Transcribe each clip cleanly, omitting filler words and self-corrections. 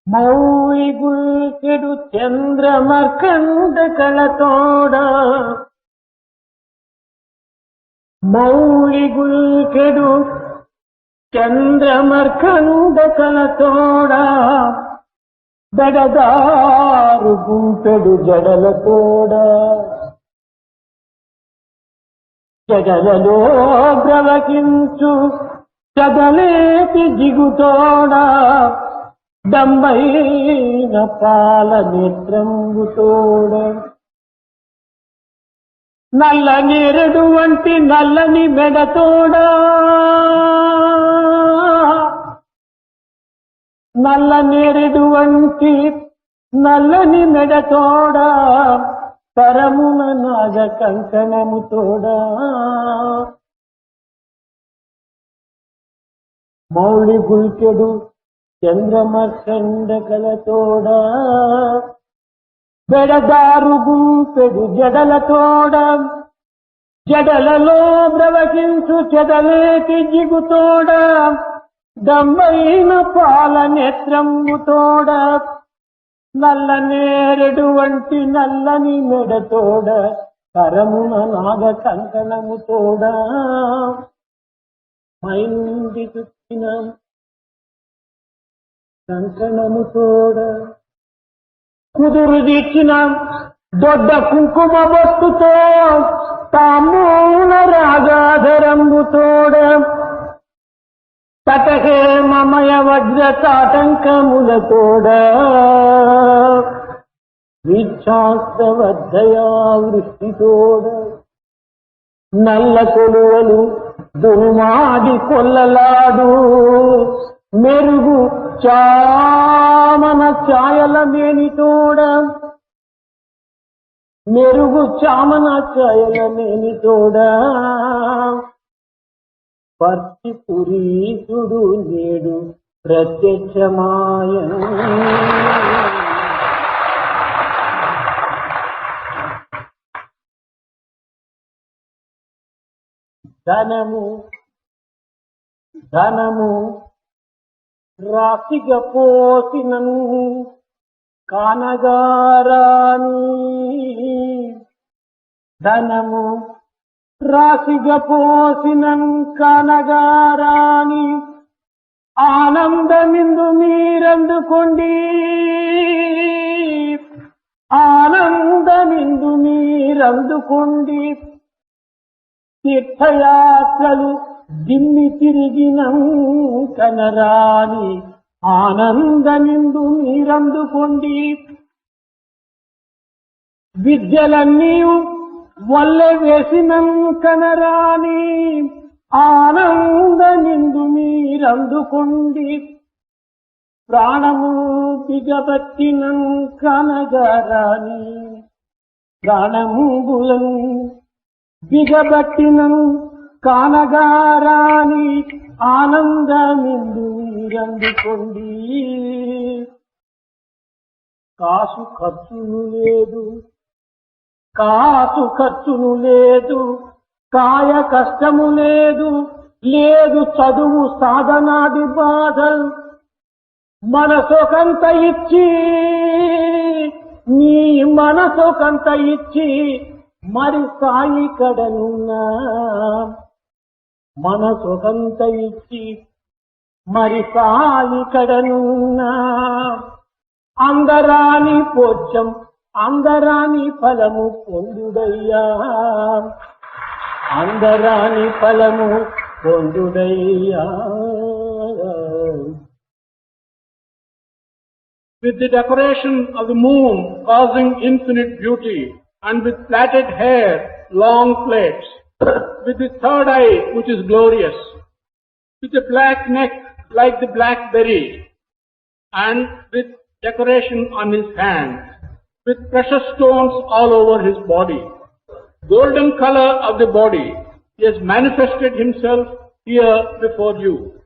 మౌళిగుల్కెడు చంద్రమర్కండ కళతోడ మౌళిగుల్కెడు చంద్రమర్కండ కళతోడ బెడదారు గుంపెడు జడలతోడ జడలలో బ్రవకించు చదలేటి జిగుతోడ డంబైన పాల నేత్రంబుతోడ నల్ల నేరుడు వంటి నల్లని మెడతోడ నల్ల నేరుడు వంటి నల్లని మెడతోడ పరమున నాగ కంకణముతోడ మౌళి గుల్కెడు చంద్రమర్కండ కళతోడ బెడదారు గుంపెడు జడలతోడ జడలలో బ్రవకించు చెదలేటి జిగుతోడ దంబైన పాల నేత్రముతోడ నల్ల నేరెడు వంటి నల్లని మెడతోడ కరమున నాగ కంకణముతోడ మైంది చుట్టిన కంకణముతోడ కుదురు తీర్చిన దొడ్డ కుంకుమ బొట్టుతో తామూల రాగాధరంబుతోడ తటహేమయ వజ్ర తాటంకములతోడ విచ్ఛాస్త్రవద్దయా వృష్టితోడ నల్ల కొలువలు దుర్మాడి కొల్లలాడు మెరుగు చామన ఛాయల మేనితోడ మెరుగు చామన ఛాయల మేనితోడ పర్తి పురీసుడు నేడు ప్రత్యక్షమాయను ధనము ధనము రాశిగా పోసినను కానగారాని ధనము రాశిగా పోసినను కానగారాని ఆనందమిందు మీరందుకోండి ఆనందమిందు మీరందుకోండి తీర్థయాత్రలు దిమ్మి తిరిగిన కనరాని ఆనందమిందు మీరందుకోండి విద్యలన్నీ వల్లె వేసిన కనరాని ఆనందమిందు మీరందుకోండి ప్రాణము బిగబట్టిన కనగరాని ప్రాణము బులను బిగబట్టిన కానగారాని ఆనందమిందు మీరందుకోండి కాసు ఖర్చును లేదు కాసు ఖర్చును లేదు కాయ కష్టము లేదు లేదు చదువు సాధనాది బాధ మనసొకంత ఇచ్చి నీ మనసొకంత ఇచ్చి మరి సాయి కడనున్నా మనసొకంత ఇచ్చి మరి సాయి కడనున్నా అందరాని పోచం అందరాని ఫలము పొందుడయ్యా అందరాని ఫలము పొందుడయ్యా. With the decoration of the moon causing infinite beauty, and with plaited hair, long plaits, with the third eye which is glorious, with a black neck like the blackberry, and with decoration on his hands, with precious stones all over his body, golden color of the body, he has manifested himself here before you.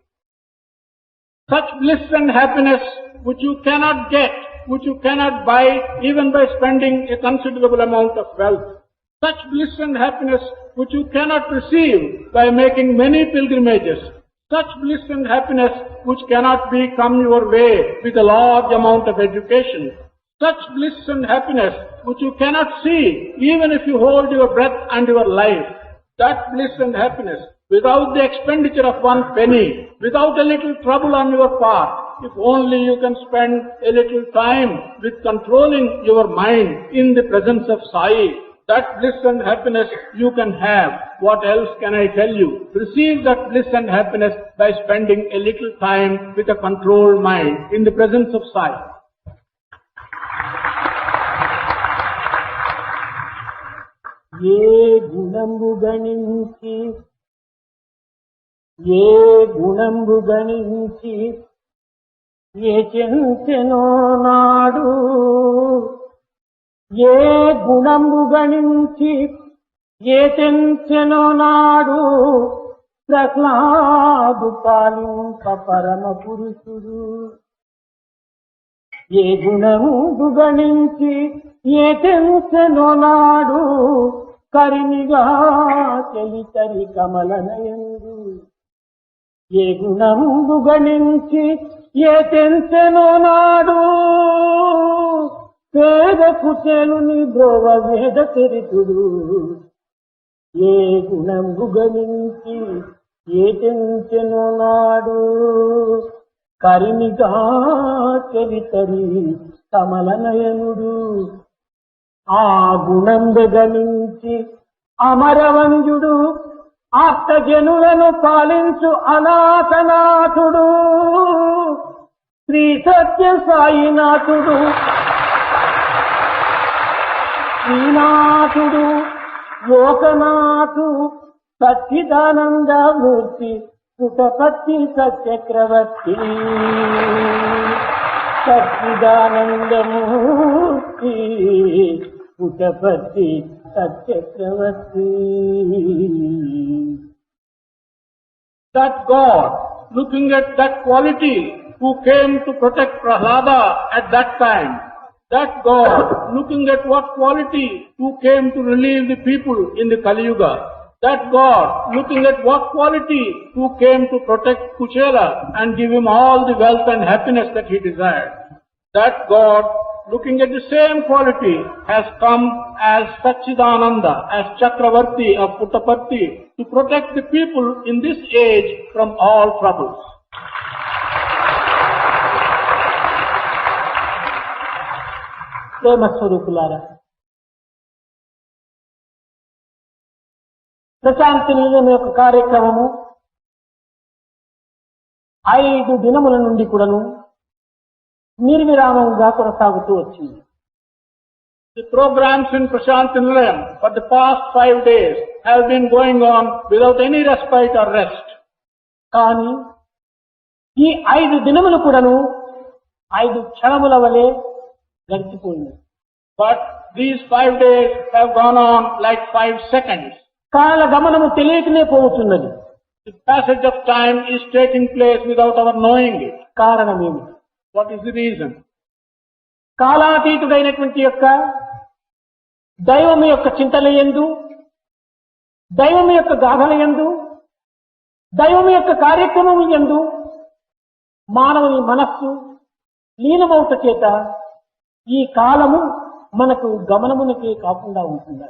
Such bliss and happiness which you cannot get, which you cannot buy even by spending a considerable amount of wealth. Such bliss and happiness which you cannot receive by making many pilgrimages. Such bliss and happiness which cannot be come your way with a large amount of education. Such bliss and happiness which you cannot see even if you hold your breath and your life. That bliss and happiness without the expenditure of one penny, without a little trouble on your part, if only you can spend a little time with controlling your mind in the presence of Sai. That bliss and happiness you can have. What else can I tell you? Receive that bliss and happiness by spending a little time with a controlled mind in the presence of Sai. ఏ గుణంబు గణించి ఏ చెంచెనో నాడు ఏ గుణంబు గణించి ఏ చెంచెనో నాడు ప్రహ్లాదు పాలింప పరమ పురుషుడు ఏ గుణంబు గణించి ఏ చెంచెనో నాడు కరినిగా చెలితరి కమలనయందు ఏ గుణంబు గణించి ఏ తెంచెనో నాడు పేద కుచేలుని బ్రోవ వేద చరితుడు ఏ గుణంబు గణించి ఏ తెంచెనో నాడు కరినిగా చెలితరి కమలనయనుడు ఆ గుణంబు గణించి అమరవంజుడు ఆప్తజనులను పాలించు అనాథనాథుడు శ్రీ సత్య సాయినాథుడు శ్రీనాథుడు లోకనాథు Sachidananda Murthy Puttaparthi సత్యక్రవర్తి Sachidananda Murthy Puttaparthi సత్యక్రవర్తి. That God, looking at that quality, who came to protect Prahlada at that time, that God, looking at what quality, who came to relieve the people in the Kali Yuga, that God, looking at what quality, who came to protect Kuchela and give him all the wealth and happiness that he desired, that God, looking at the same quality, has come as Satchidananda, as Chakravarti of Puttaparthi, to protect the people in this age from all troubles. ప్రేమ స్వరూపులారా, ప్రశాంతి నిలయం యొక్క కార్యక్రమము 5 దినముల నుండి కూడాను నిర్విరామంగా కొనసాగుతూ వచ్చింది. The programs in Prashanti Nilayam for the past 5 days have been going on without any respite or rest. కానీ ఈ 5 దినములు కూడాను 5 క్షణముల వలె గడిచిపోయింది. But these 5 days have gone on like 5 seconds. కాల గమనము తెలియకనే పోతున్నది. The passage of time is taking place without our knowing it. కారణమేమి? What is the reason? కాలాతీతుడైనటువంటి యొక్క దైవం యొక్క చింతలయందు, దైవం యొక్క గాథలయందు, దైవం యొక్క కార్యక్రమం యందు మానవుని మనస్సు లీనమవుట చేత ఈ కాలము మనకు గమనమునకే కాకుండా ఉంటుంది.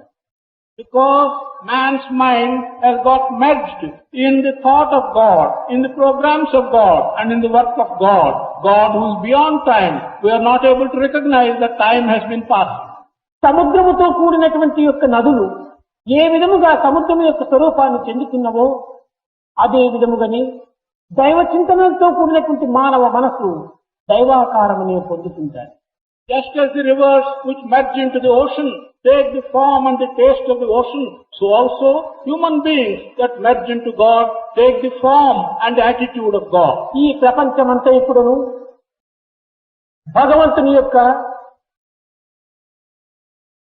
Because man's mind has got merged in the thought of God, in the programs of God, and in the work of God. God who is beyond time, we are not able to recognize that time has been passed. సముద్రముతో కూడినటువంటి యొక్క నదులు ఏ విధముగా సముద్రము యొక్క స్వరూపాన్ని చెందుతున్నవో అదే విధముగానే దైవ చింతనతో కూడినటువంటి మానవ మనస్సు దైవాకారమునే పొందుతుంటాయి. Just as the rivers which merge into the ocean take the form and the taste of the ocean, so also human beings that merge into God take the form and the attitude of God. ఈ ప్రపంచమంతా ఇప్పుడును భగవంతుని యొక్క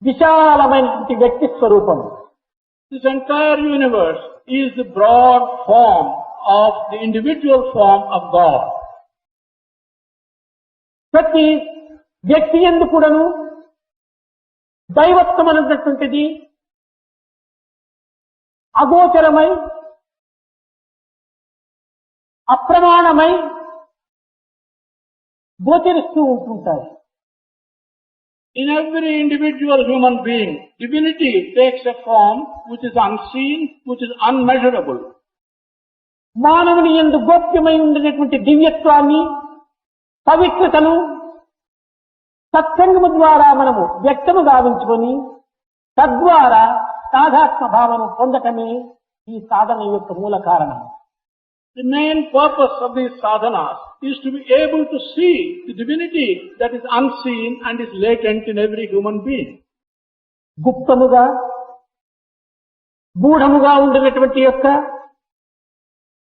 విశాలమైనటువంటి వ్యక్తి స్వరూపం. This entire universe is the broad form of the individual form of God. ప్రతి వ్యక్తి యందు కూడాను దైవత్వం అనేటటువంటిది అగోచరమై అప్రమాణమై గోచరిస్తూ ఉంటుంటాయి. In every individual human being, divinity takes a form which is unseen, which is unmeasurable. మానవుని యందు గోప్యమై ఉండేటువంటి దివ్యత్వాన్ని, పవిత్రతను సత్సంగము ద్వారా మనము వ్యక్తము గావించుకొని తద్వారా సాధాత్మ భావన పొందటమే ఈ సాధన యొక్క మూల కారణం. The main purpose of these sadhanas is to be able to see the divinity that is unseen and is latent in every human being. గుప్తముగా గూఢముగా ఉండినటువంటి యొక్క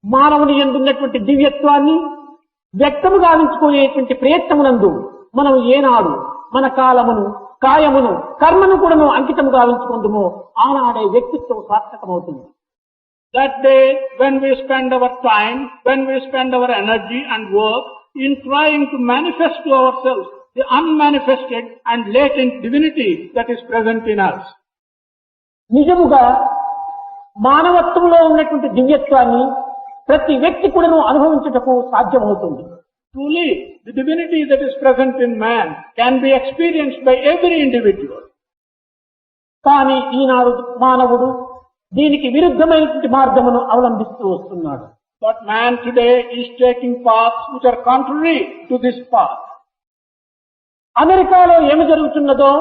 మానవుని యందు ఉన్నటువంటి దివ్యత్వాన్ని వ్యక్తము గావించుకునేటువంటి ప్రయత్నమునందు మనం ఏనాడు మన కాలమును, కాయమును, కర్మను కూడాను అంకితము గావించుకుందుమో ఆనాడే వ్యక్తిత్వం సార్థకమవుతుంది. That day, when we spend our time, when we spend our energy and work in trying to manifest to ourselves the unmanifested and latent divinity that is present in us. నిజముగా మానవత్వంలో ఉన్నటువంటి దివ్యత్వాన్ని ప్రతి వ్యక్తి కూడాను అనుభవించుటకు సాధ్యమవుతుంది. Truly, the divinity that is present in man can be experienced by every individual. కానీ ఈనాడు మానవుడు దీనికి విరుద్ధమైనటువంటి మార్గమును అవలంబిస్తూ వస్తున్నాడు. But man today is taking paths which are contrary to this path. అమెరికాలో ఏమి జరుగుతున్నదో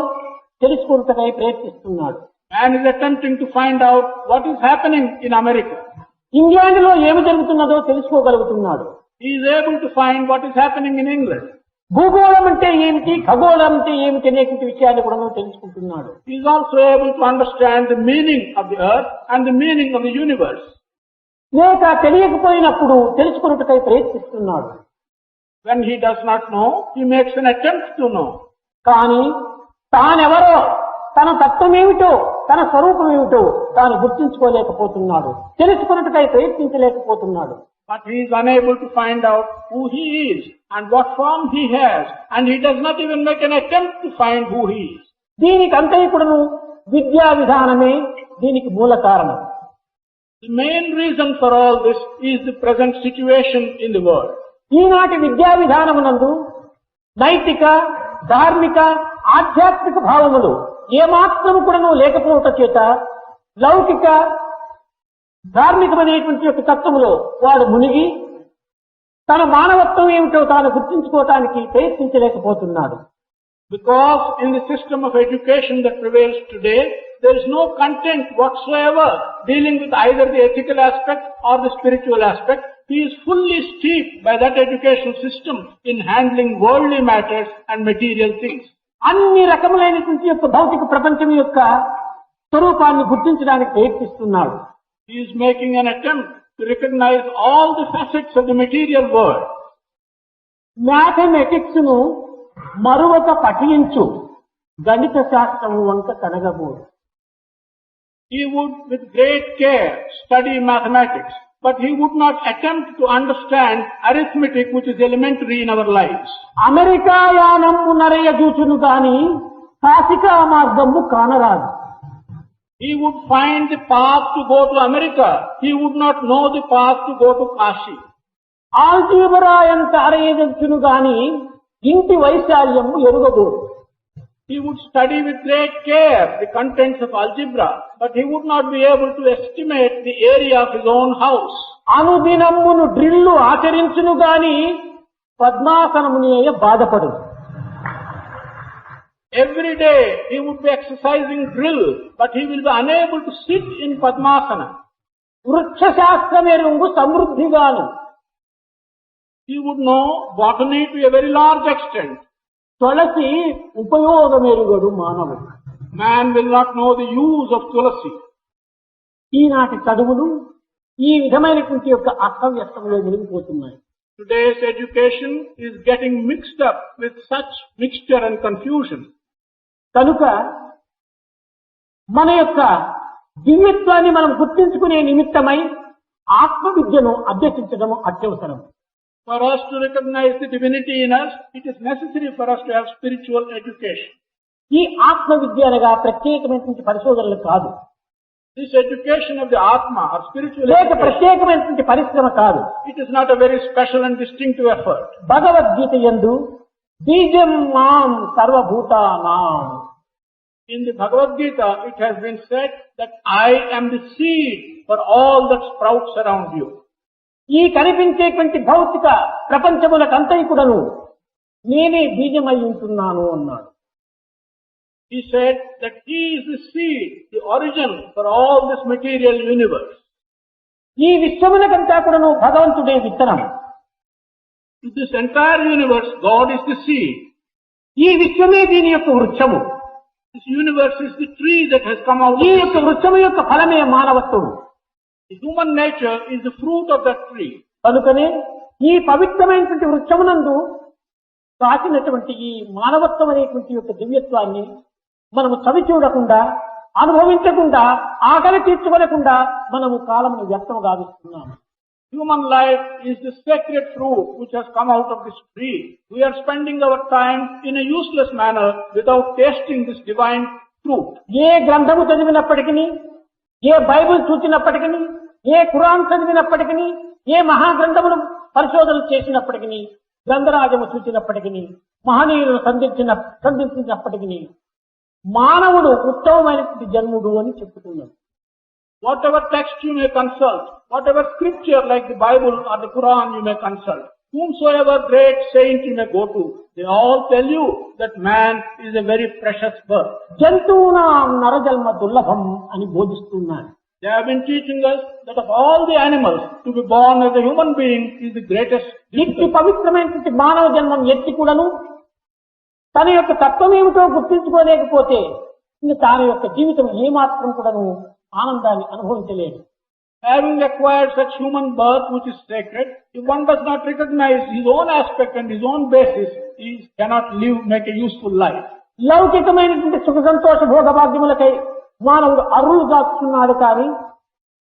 తెలుసుకుంటకై ప్రయత్నిస్తున్నాడు. Man is attempting to find out what is happening in America. ఇంగ్లాండ్లో ఏమి జరుగుతున్నదో తెలుసుకోగలుగుతున్నాడు. He is able to find what is happening in England. భూగోళం అంటే ఏమిటి, ఖగోళం అంటే ఏమిటి అనేటువంటి విషయాన్ని కూడా తెలుసుకుంటున్నాడు. He is also able to understand the meaning of the earth and the meaning of the universe. లేక తెలియకపోయినప్పుడు తెలుసుకున్నట్టుకై ప్రయత్నిస్తున్నాడు. When he does not know, he makes an attempt to know. కానీ తానెవరో, తన తత్వమేమిటో, తన స్వరూపం ఏమిటో తాను గుర్తించుకోలేకపోతున్నాడు, తెలుసుకున్నట్టుకై ప్రయత్నించలేకపోతున్నాడు. But he is unable to find out who he is and what form he has, and he does not even make an attempt to find who he is. దీనికి అంతైపుడును విద్యా విధానమే దీనికి మూల కారణం. The main reason for all this is the present situation in the world. ఈనాటి విద్యా విధానమునందు నైతిక, ధార్మిక, ఆధ్యాత్మిక భావములు ఏమాత్రము కూడాను లేకపోవట చేత లౌకిక ధార్మికమైనటువంటి యొక్క తత్వములో వాడు మునిగి తన మానవత్వం ఏమిటో తాను గుర్తించుకోవటానికి ప్రయత్నించలేకపోతున్నాడు. Because in the system of education that prevails today, there is no content whatsoever dealing with either the ethical aspect or the spiritual aspect. He is fully steeped by that educational system in handling worldly matters and material things. అన్ని రకములైనటువంటి యొక్క భౌతిక ప్రపంచం యొక్క స్వరూపాన్ని గుర్తించడానికి ప్రయత్నిస్తున్నాడు. He is making an attempt to recognize all the facets of the material world. Mathematics ను మరొక పఠించు, గణిత శాస్త్రము వంక కనగబోడు. He would with great care study mathematics, but he would not attempt to understand arithmetic, which is elementary in our lives. America యానము నరయ చూచును గాని కాశికా మార్గము కానరాదు. He would find the path to go to America. He would not know the path to go to Kashi. Algebra ఎంత అరయదచ్చును గాని ఇంటి వైశాల్యము ఎరుగబోడు. He would study with great care the contents of algebra, but he would not be able to estimate the area of his own house. అనుదినమును drill ఆచరించును గాని పద్మాసనమునేయ బాధపడు. Every day he would be exercising drill, but he will be unable to sit in Padmasana. వృక్ష శాస్త్రమెరుంగు సమృద్ధిగాను. He would know botany to a very large extent. తులసి ఉపయోగమెరుగడు మానవుడు. Man will not know the use of tulasi. ఈనాటి చదువులు ఈ విధమైనటువంటి యొక్క అస్తవ్యస్తంలో మునిగిపోతున్నాయి. Today's education is getting mixed up with such mixture and confusion. కనుక మన యొక్క దివ్యత్వాన్ని మనం గుర్తించుకునే నిమిత్తమై ఆత్మ విద్యను అభ్యసించడం అత్యవసరం. For us to recognize the divinity in us, it is necessary for us to have spiritual education. ఈ ఆత్మ విద్య అనగా ప్రత్యేకమైనటువంటి పరిశోధనలు కాదు. This education of the Atma or spiritual లేక education, ప్రత్యేకమైనటువంటి పరిశ్రమ కాదు. it is not a very special and distinctive effort. Bhagavad Gita యందు బీజం మాం సర్వభూతానాం. In the Bhagavad Gita, it has been said that I am the seed for all that sprouts around you. ఈ కనిపించేటువంటి భౌతిక ప్రపంచములకంతైకుడను నేనే బీజమై ఉంటున్నాను అన్నాడు. He said that he is the seed, the origin for all this material universe. ఈ విశ్వములకంతా కూడాను భగవంతుడే విత్తనం. To this entire universe, God is the seed. ఈ విశ్వమే దీని యొక్క వృక్షము. This universe is the tree that has come out ఈ of యొక్క the seed. వృక్షము యొక్క ఫలమే మానవత్వము. The human nature is the fruit of that tree. కనుకనే ఈ పవిత్రమైనటువంటి వృక్షమునందు కాసినటువంటి ఈ మానవత్వం అనేటువంటి యొక్క దివ్యత్వాన్ని మనము చవి చూడకుండా, అనుభవించకుండా, ఆకలి తీర్చుకోలేకుండా మనము కాలమును వ్యర్థం గావిస్తున్నాము. Human life is the sacred fruit which has come out of this tree. We are spending our time in a useless manner without tasting this divine fruit. ఏ గ్రంథము చదివినప్పటికీ, ఏ బైబిల్ చూసినప్పటికీ, ఏ ఖురాన్ చదివినప్పటికీ, ఏ మహాగ్రంథమును పరిశోధన చేసినప్పటికీ, గ్రంథరాజము చూసినప్పటికీ, మహనీయులను సంధించినప్పటికీ మానవుడు ఉత్తమమైనటువంటి జన్ముడు అని చెప్పుతున్నాడు. Whatever text you may consult, whatever scripture like the Bible or the Quran you may consult, whomsoever great saint you may go to, they all tell you that man is a very precious birth. జంతువునాం నరజన్మ దుర్లభం అని బోధిస్తున్నాడు. They have been teaching us that of all the animals, to be born as a human being is the greatest. ఇట్టి పవిత్రమైనటువంటి మానవ జన్మం ఎత్తి కూడాను తన యొక్క తత్వం ఏమిటో గుర్తించుకోలేకపోతే ఇంక తన యొక్క జీవితం ఏమాత్రం కూడాను ఆనందాన్ని అనుభవించలేదు. Having acquired such human birth which is sacred, if one does not recognize his own aspect and his own basis, he cannot make a useful life. లౌకికమైనటువంటి సుఖ సంతోష భోగభాగ్యములకై మానవుడు అరువులు దాచుతున్నాడు కానీ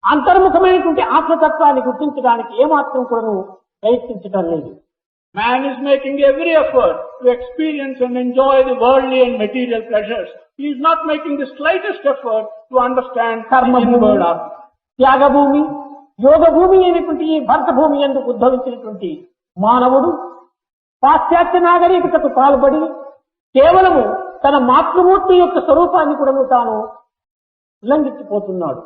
అంతర్ముఖమైనటువంటి ఆత్మతత్వాన్ని గుర్తించడానికి ఏమాత్రం కూడాను ప్రయత్నించడం లేదు. Man is making every effort to experience and enjoy the worldly and material pleasures. He is not making the slightest effort to understand కర్మ the భూమి, inward Atma. త్యాగ భూమి, యోగ భూమి అయినటువంటి ఈ భరత భూమి ఎందుకు ఉద్భవించినటువంటి మానవుడు పాశ్చాత్య నాగరికతకు పాల్పడి కేవలము తన మాతృమూర్తి యొక్క స్వరూపాన్ని కూడా తాను ఉల్లంఘించిపోతున్నాడు.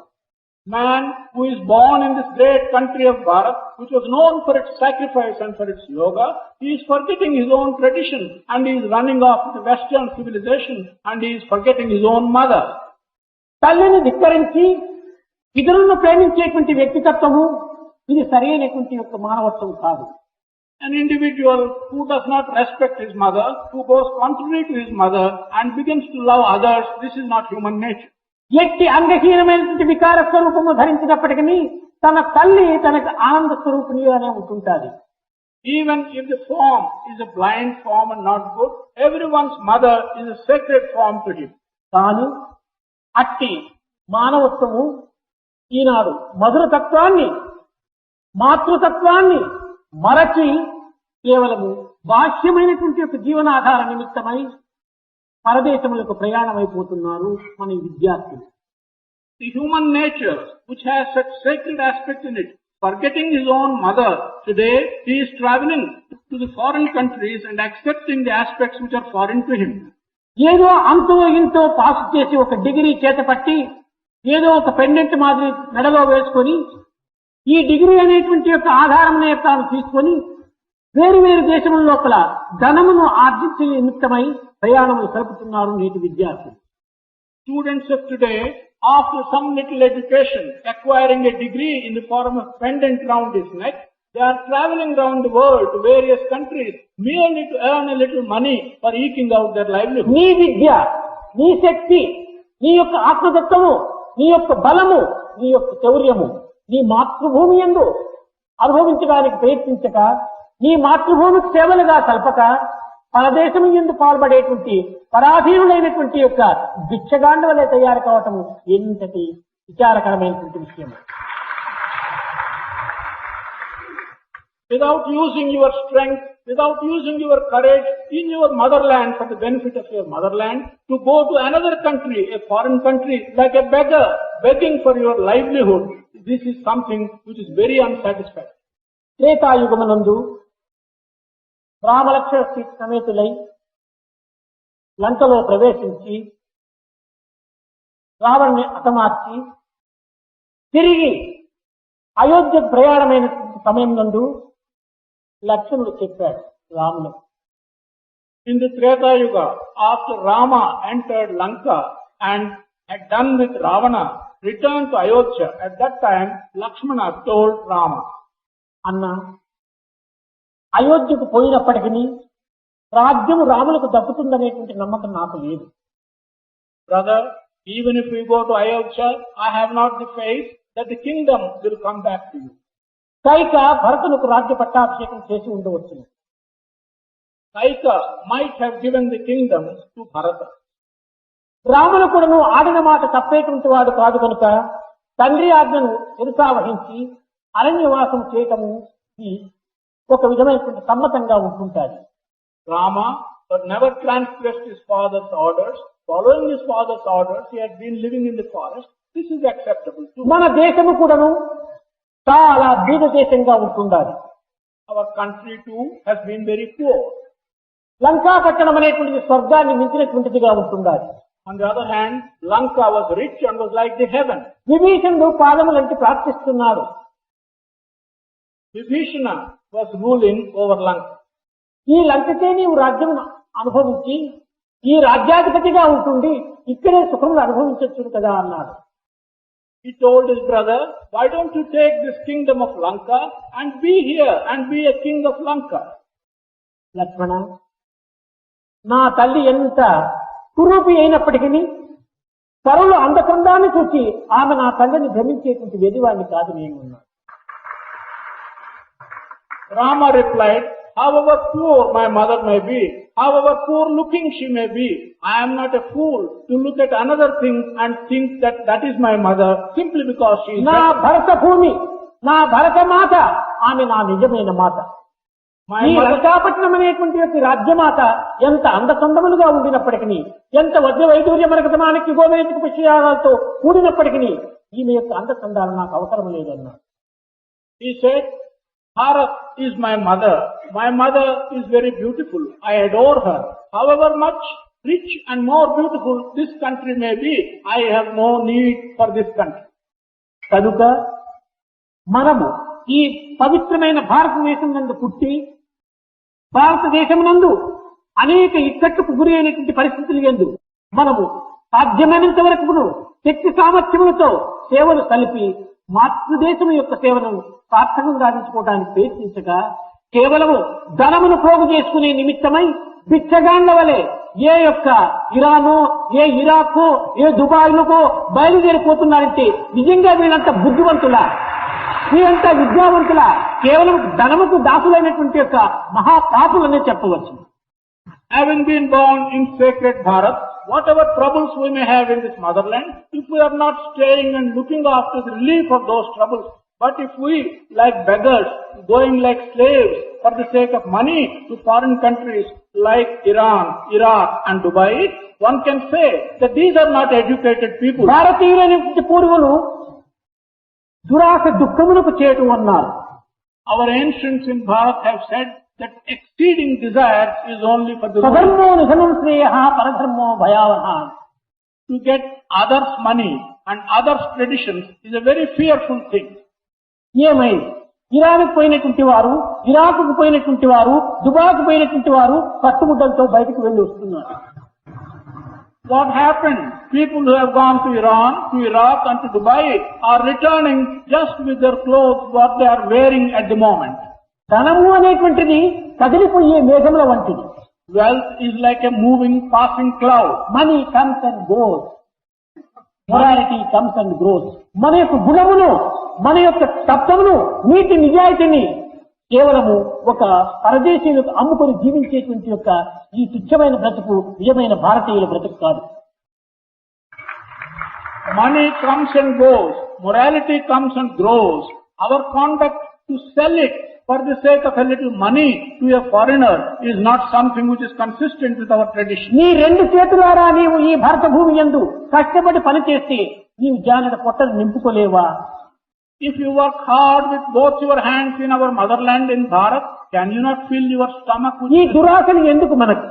Man who is born in this great country of Bharat, which was known for its sacrifice and for its yoga, he is forgetting his own tradition and he is running off to Western civilization and he is forgetting his own mother. తల్లిని ధిక్కరించి ఇతరులను ప్రేమించేటువంటి వ్యక్తిత్వము ఇది సరైనటువంటి యొక్క మానవత్వం కాదు. An individual who does not respect his mother, who goes contrary to his mother and begins to love others, this is not human nature. ఎట్టి అంగహీనమైనటువంటి వికార స్వరూపము ధరించినప్పటికీ తన తల్లి తనకు ఆనంద స్వరూపిణిగానే ఉంటుంటాది. Even if the form is a blind form and not good, everyone's mother is a sacred form to him. కానీ అట్టి మానవత్వము ఈనాడు మధురతత్వాన్ని, మాతృతత్వాన్ని మరచి కేవలము బాహ్యమైనటువంటి యొక్క జీవనాధార నిమిత్తమై పరదేశములకు ప్రయాణమైపోతున్నారు మన విద్యార్థులు. The human nature, which has such sacred aspect in it, forgetting his own mother, today he is traveling to the foreign countries and accepting the aspects which are foreign to him. ఏదో అంతో ఇంతో pass చేసి ఒక degree చేతపట్టి ఏదో ఒక pendant మాదిరి మెడలో వేసుకొని ఈ డిగ్రీ అనేటువంటి యొక్క ఆధారం తాను తీసుకొని వేరు వేరు దేశముల లోపల ధనమును ఆర్జించే నిమిత్తమై ప్రయాణములు సరుపుతున్నారు నేటి విద్యార్థులు. Students of today, after some little education, acquiring a degree in the form of pendant round his neck, they are traveling around the world to various countries merely to earn a little money for eking out their livelihood. నీ విద్య, నీ శక్తి, నీ యొక్క ఆత్మతత్వము, నీ యొక్క బలము, నీ యొక్క శౌర్యము నీ మాతృభూమి యందు అనుభవించడానికి ప్రయత్నించక, నీ మాతృభూమికి సేవలుగా కల్పక పరదేశం యందు పాల్పడేటువంటి పరాధీనులైనటువంటి యొక్క భిక్షగాండ వలె తయారు కావటం ఎంతటి విచారకరమైనటువంటి విషయం. without using your strength, without using your courage in your motherland for the benefit of your motherland, to go to another country, a foreign country, like a beggar, begging for your livelihood. This is something which is very unsatisfactory. త్రేతాయుగమునందు Ramalakshmana సమేతులై లంకలో ప్రవేశించి రావణ్ణి హతమార్చి తిరిగి అయోధ్య ప్రయాణమైన సమయం నందు లక్ష్మణుడు చెప్పాడు రాముడు. In the Treta Yuga, after Rama entered Lanka and had done with Ravana, returned to Ayodhya, at that time Lakshmana told Rama, అన్న అయోధ్యకు పోయినప్పటికీ రాజ్యము రాములకు దక్కుతుందనేటువంటి నమ్మకం నాకు లేదు. brother, even if we go to Ayodhya, I have not the faith that the kingdom will come back to you. Kaika భరతులకు రాజ్య పట్టాభిషేకం చేసి ఉండవచ్చు. Kaika might have given the kingdom to Bharata. రాముడు కూడాను ఆడిన మాట తప్పేటువంటి వాడు కాదు కనుక తండ్రి ఆజ్ఞను శిరసావహించి అరణ్యవాసం చేయటము ఇది ఒక విధమైనటువంటి సమ్మతంగా ఉంటుంటాది. Rama but never transgressed his father's orders. Following his father's orders, he had been living in the forest. This is acceptable too. మన దేశము కూడాను చాలా బీద దేశంగా ఉంటుండాలి. Our country too has been very poor. Lanka పట్టణం అనేటువంటిది స్వర్గాన్ని మించినటువంటిదిగా ఉంటుండాలి. On the other hand, Lanka was rich and was like the heaven. విభీషణుడు పాదములంటి ప్రార్థిస్తున్నాడు. Vibhishana was ruling over Lanka. ఈ లంకకే నీవు రాజ్యం అనుభవించి ఈ రాజ్యాధిపతిగా ఉంటుంది ఇక్కడే సుఖములు అనుభవించవచ్చు కదా అన్నాడు. He told his brother, why don't you take this kingdom of Lanka and be here and be a king of Lanka? లక్ష్మణ, నా తల్లి ఎంత కురూపి అయినప్పటికీ పరుల అందకందాన్ని చూసి ఆమె నా తల్లిని భ్రమించేటువంటి వెదివాడిని కాదు నేను ఉన్నాను. Rama replied, however poor my mother may be, however poor looking she may be, I am not a fool to look at another thing and think that that is my mother simply because she is నా better. భరత భూమి, నా భరత మాత ఆమె నా నిజమైన మాత. ఈ లంకాపట్నం అనేటువంటి యొక్క రాజ్యమాత ఎంత అందచందములుగా ఉండినప్పటికీ ఎంత వద్య వైదూర్య మరగతమానికి గోమేంద్ర విషయాలతో కూడినప్పటికీ ఈమె యొక్క అందచందాలు నాకు అవసరం లేదన్నాడు. He said, Bharat is my mother. My mother is very beautiful. I adore her. However much rich and more beautiful this country may be, I have no need for this country. కనుక మనము ఈ పవిత్రమైన భారతదేశం నందు పుట్టి భారతదేశం నందు అనేక ఇక్కట్టుకు గురి అయినటువంటి పరిస్థితులు ఎందు మనము సాధ్యమైనంత వరకు శక్తి సామర్థ్యములతో సేవలు కలిపి మాతృదేశం యొక్క సేవను సార్థకం సాధించుకోవడానికి ప్రయత్నించగా కేవలము ధనమును పోగు చేసుకునే నిమిత్తమై బిచ్చగాండ్ల వలె ఏ యొక్క ఇరానో ఏ ఇరాకో ఏ దుబాయ్లకో బయలుదేరిపోతున్నారంటే నిజంగా వీళ్ళంతా బుద్ధివంతులా, వీరంతా విద్యావంతులా, కేవలం ధనముకు దాసులైనటువంటి యొక్క మహాపాపులనే చెప్పవచ్చు. Having been born in sacred Bharat, whatever troubles we may have in this motherland, if we are not staying and looking after the relief of those troubles, but if we, like beggars, going like slaves for the sake of money to foreign countries like Iran, Iraq and Dubai, one can say that these are not educated people. భారతీయులైనటువంటి పూర్వులు దురాశ దుఃఖమునకు చేయటం అన్నారు. Our ancients in Bharat have said that exceeding desire is only for the స్వధర్మో నిధనం Shreya పరధర్మో భయావహ. To get others' money and others' traditions is a very fearful thing. ఏమై ఇరాన్కు పోయినటువంటి వారు, ఇరాక్కు పోయినటువంటి వారు, దుబాయ్కు పోయినటువంటి వారు కట్టుముద్దలతో బయటకు వెళ్లి వస్తున్నారు. What happened? People who have gone to Iran, to Iraq and to Dubai are returning just with their clothes what they are wearing at the moment. ధనము అనేటువంటిది కదిలిపోయే మేఘముల వంటిది. Wealth is like a moving, passing cloud. Money comes and goes, morality comes and grows. మన యొక్క గుణమును, మన యొక్క తత్వమును, నీతి నిజాయితీని కేవలము ఒక పరదేశీయులకు అమ్ముకొని జీవించేటువంటి యొక్క ఈ తుచ్చమైన బ్రతుకు నిజమైన భారతీయుల బ్రతుకు కాదు. Money comes and goes, morality comes and grows. Our conduct to sell it for the sake of a little money to a foreigner is not something which is consistent with our tradition. నీ రెండు చేతులారా నీవు ఈ భరత భూమి యందు కష్టపడి పనిచేస్తే నీవు జానెడు పొట్టలు నింపుకోలేవా? If you work hard with both your hands in our motherland in Bharat, can you not fill your stomach with ఈ దురాశని ఎందుకు మనకు?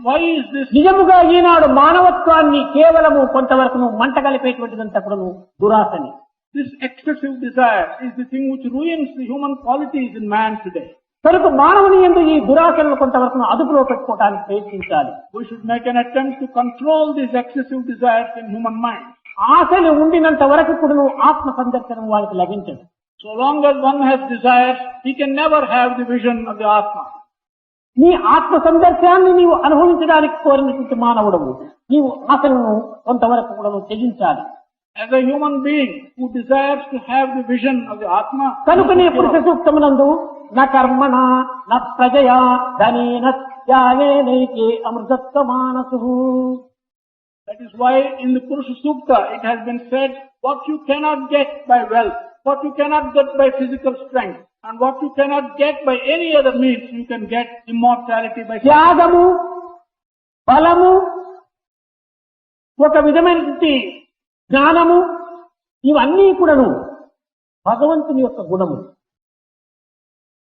why is this? నిజముగా ఈనాడు మానవత్వాన్ని కేవలము కొంతవరకు మంట కలిపేటువంటిదంతా కూడా దురాశని. This excessive desire is the thing which ruins the human qualities in man today. కనుక మానవుని యందు ఈ దురాశలను కొంతవరకు అదుపులో పెట్టుకోవడానికి ప్రయత్నించాలి. We should make an attempt to control these excessive desires in human mind. ఆశలు ఉండినంత వరకు కూడా ఆత్మ సందర్శనం వాళ్ళకి లభించదు. So long as one has desires, he can never have the vision of the Atma. నీ ఆత్మ సందర్శనాన్ని నీవు అనుభవించడానికి కోరినటువంటి మానవుడవు నీవు ఆశలను కొంతవరకు కూడా త్యజించాలి. As a human being who desires to have the vision of the Atma, కనుకనే పురుష సూక్తమునందు న కర్మణ న ప్రజయా ధనేన త్యాగేనైకే అమృతత్వ మానసు. That is why in the Purusha Sukta it has been said, what you cannot get by wealth, what you cannot get by physical strength, and what you cannot get by any other means, you can get immortality by త్యాగము, బలము, ఒక విధమైనటువంటి జ్ఞానము, ఇవన్నీ కూడాను భగవంతుని యొక్క గుణము.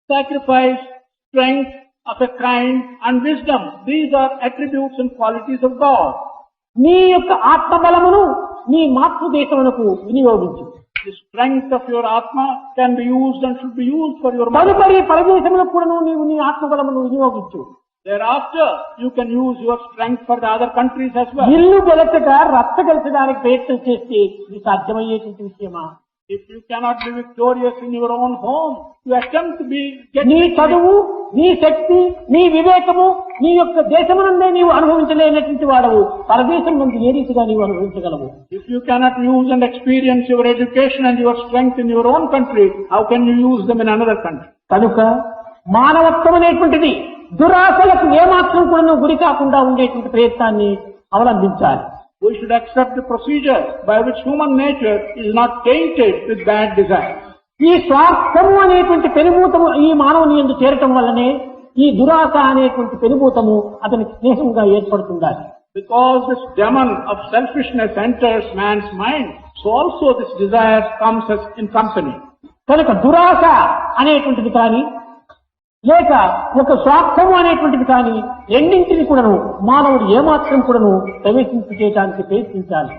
sacrifice, strength of a kind, and wisdom. These are attributes and qualities of God. నీ యొక్క ఆత్మబలమును నీ మాతృదేశమునకు వినియోగించు. The strength of your Atma can be used and should be used for your mother. తదుపరి పరదేశములకు కూడాను నీవు నీ ఆత్మబలమును వినియోగించు. Thereafter, you can use your strength for the other countries as well. ఇల్లు గెలచక రచ్చ గెలిచడానికి ప్రయత్నం చేస్తే ఇది సాధ్యమయ్యేటువంటి విషయమా? If you cannot be victorious in your own home, you attempt to get నీ చదువు, నీ శక్తి, నీ వివేకము, నీ యొక్క దేశమునందే నీవు అనుభవించలేనటువంటి వాడవు పరదేశం నుండి ఏ రీతిగా నీవు అనుభవించగలవు? If you cannot use and experience your education and your strength in your own country, how can you use them in another country? కనుక మానవత్వం అనేటువంటిది దురాశలకు ఏమాత్రం కూడా గురి కాకుండా ఉండేటువంటి ప్రయత్నాన్ని అవలంబించాలి. We should accept the procedure by which human nature is not tainted with bad desires. ఈ స్వార్థము అనేటువంటి పెనుభూతము ఈ మానవుని యందు చేరటం వల్లనే ఈ దురాశ అనేటువంటి పెనుభూతము అతనికి స్నేహంగా ఏర్పడుతుండాలి. Because this demon of selfishness enters man's mind, so also this desire comes as in company. కనుక దురాశ అనేటువంటిది కానీ లేక ఒక స్వార్థము అనేటువంటిది కానీ రెండింటిని కూడాను మానవుడు ఏమాత్రం కూడాను ప్రవేశింపచేయడానికి ప్రయత్నించాలి.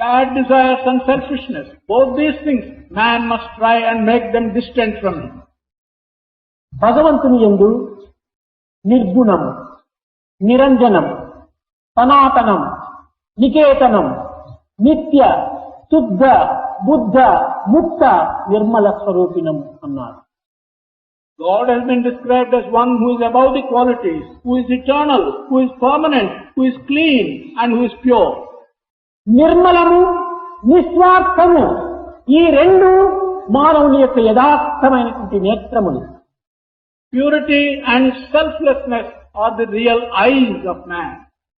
Bad desires and selfishness, both these things, man must try and make them distant from him. భగవంతుని యందు నిర్గుణము, నిరంజనం, సనాతనం, నికేతనం, నిత్య, శుద్ధ, బుద్ధ, ముక్త, నిర్మల స్వరూపిణం అన్నారు. God has been described as one who is above the qualities, who is eternal, who is permanent, who is clean, and who is pure. నిర్మలము, నిస్వార్థము, ఈ రెండు మానవుని యొక్క యథార్థమైనటువంటి నేత్రములు. Purity and selflessness are the real eyes of man.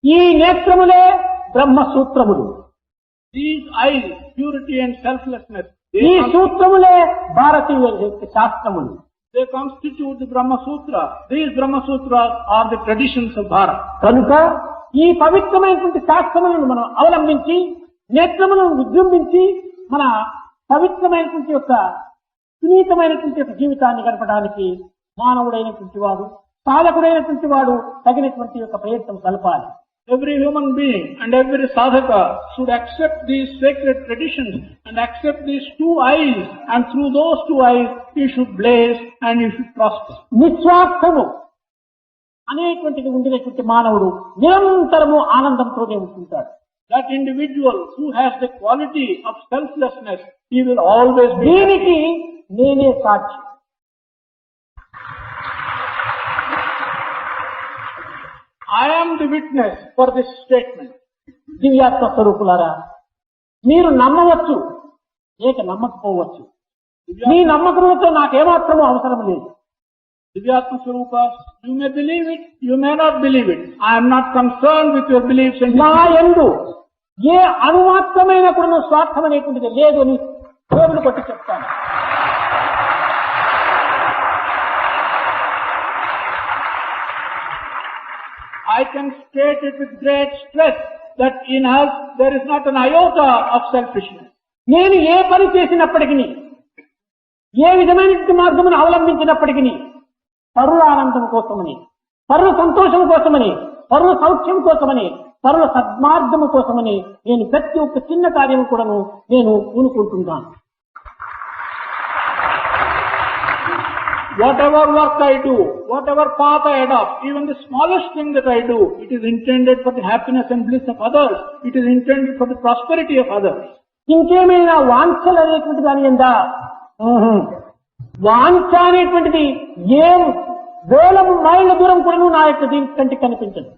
ఈ నేత్రములే బ్రహ్మసూత్రములు. These eyes, purity and selflessness, ఈ సూత్రములే భారతీయ శాస్త్రములు. they constitute the Brahma Sutra. These Brahma Sutras are the traditions of Bharat. కనుక ఈ పవిత్రమైనటువంటి శాస్త్రములను మనం అవలంబించి నేత్రములను విజృంభించి మన పవిత్రమైనటువంటి యొక్క సునీతమైనటువంటి యొక్క జీవితాన్ని గడపడానికి మానవుడైనటువంటి వాడు, సాధకుడైనటువంటి వాడు తగినటువంటి యొక్క ప్రయత్నం కలపాలి. Every human being and every sadhaka should accept these sacred traditions and accept these two eyes, and through those two eyes he should blaze and he should prosper. నిస్వార్థము అనేటువంటిది ఉండినటువంటి మానవుడు నిరంతరము ఆనందంతోనే ఉంటుంటాడు. That individual who has the quality of selflessness, he will always be దీనికి నేనే సాక్షి. I am the witness for this statement. దివ్యాత్మ స్వరూపులారా, మీరు నమ్మవచ్చు లేక నమ్మకపోవచ్చు. మీ నమ్మకంతో నాకేమాత్రమూ అవసరం లేదు. Divyatma Swarupas, you may believe it, you may not believe it. I am not concerned with your beliefs and నా యందు ఏ అణుమాత్రమైన కూడా స్వార్థం అనేటువంటిది లేదు అని దేవుడు కొట్టి చెప్తాను. I can state it with great stress that in us there is not an iota of selfishness. నేను ఏ పని చేసినప్పటికీ, ఏ విధమైనటువంటి మార్గమును అవలంబించినప్పటికీ పరుల ఆనందం కోసమని, పరుల సంతోషం కోసమని, పరుల సౌఖ్యం కోసమని, పరుల సద్మార్గము కోసమని నేను ప్రతి ఒక్క చిన్న కార్యం కూడాను నేను పూనుకుంటున్నాను. Whatever work I do, whatever path I adopt, even the smallest thing that I do, it is intended for the happiness and bliss of others. It is intended for the prosperity of others. ఇంకేమైనా వాంఛలు అనేటువంటి దాని ఉందా? వాంఛ అనేటువంటిది ఏం వేల మైళ్ళ దూరం కూడా నా యొక్క దీని కంటికి కనిపించదు.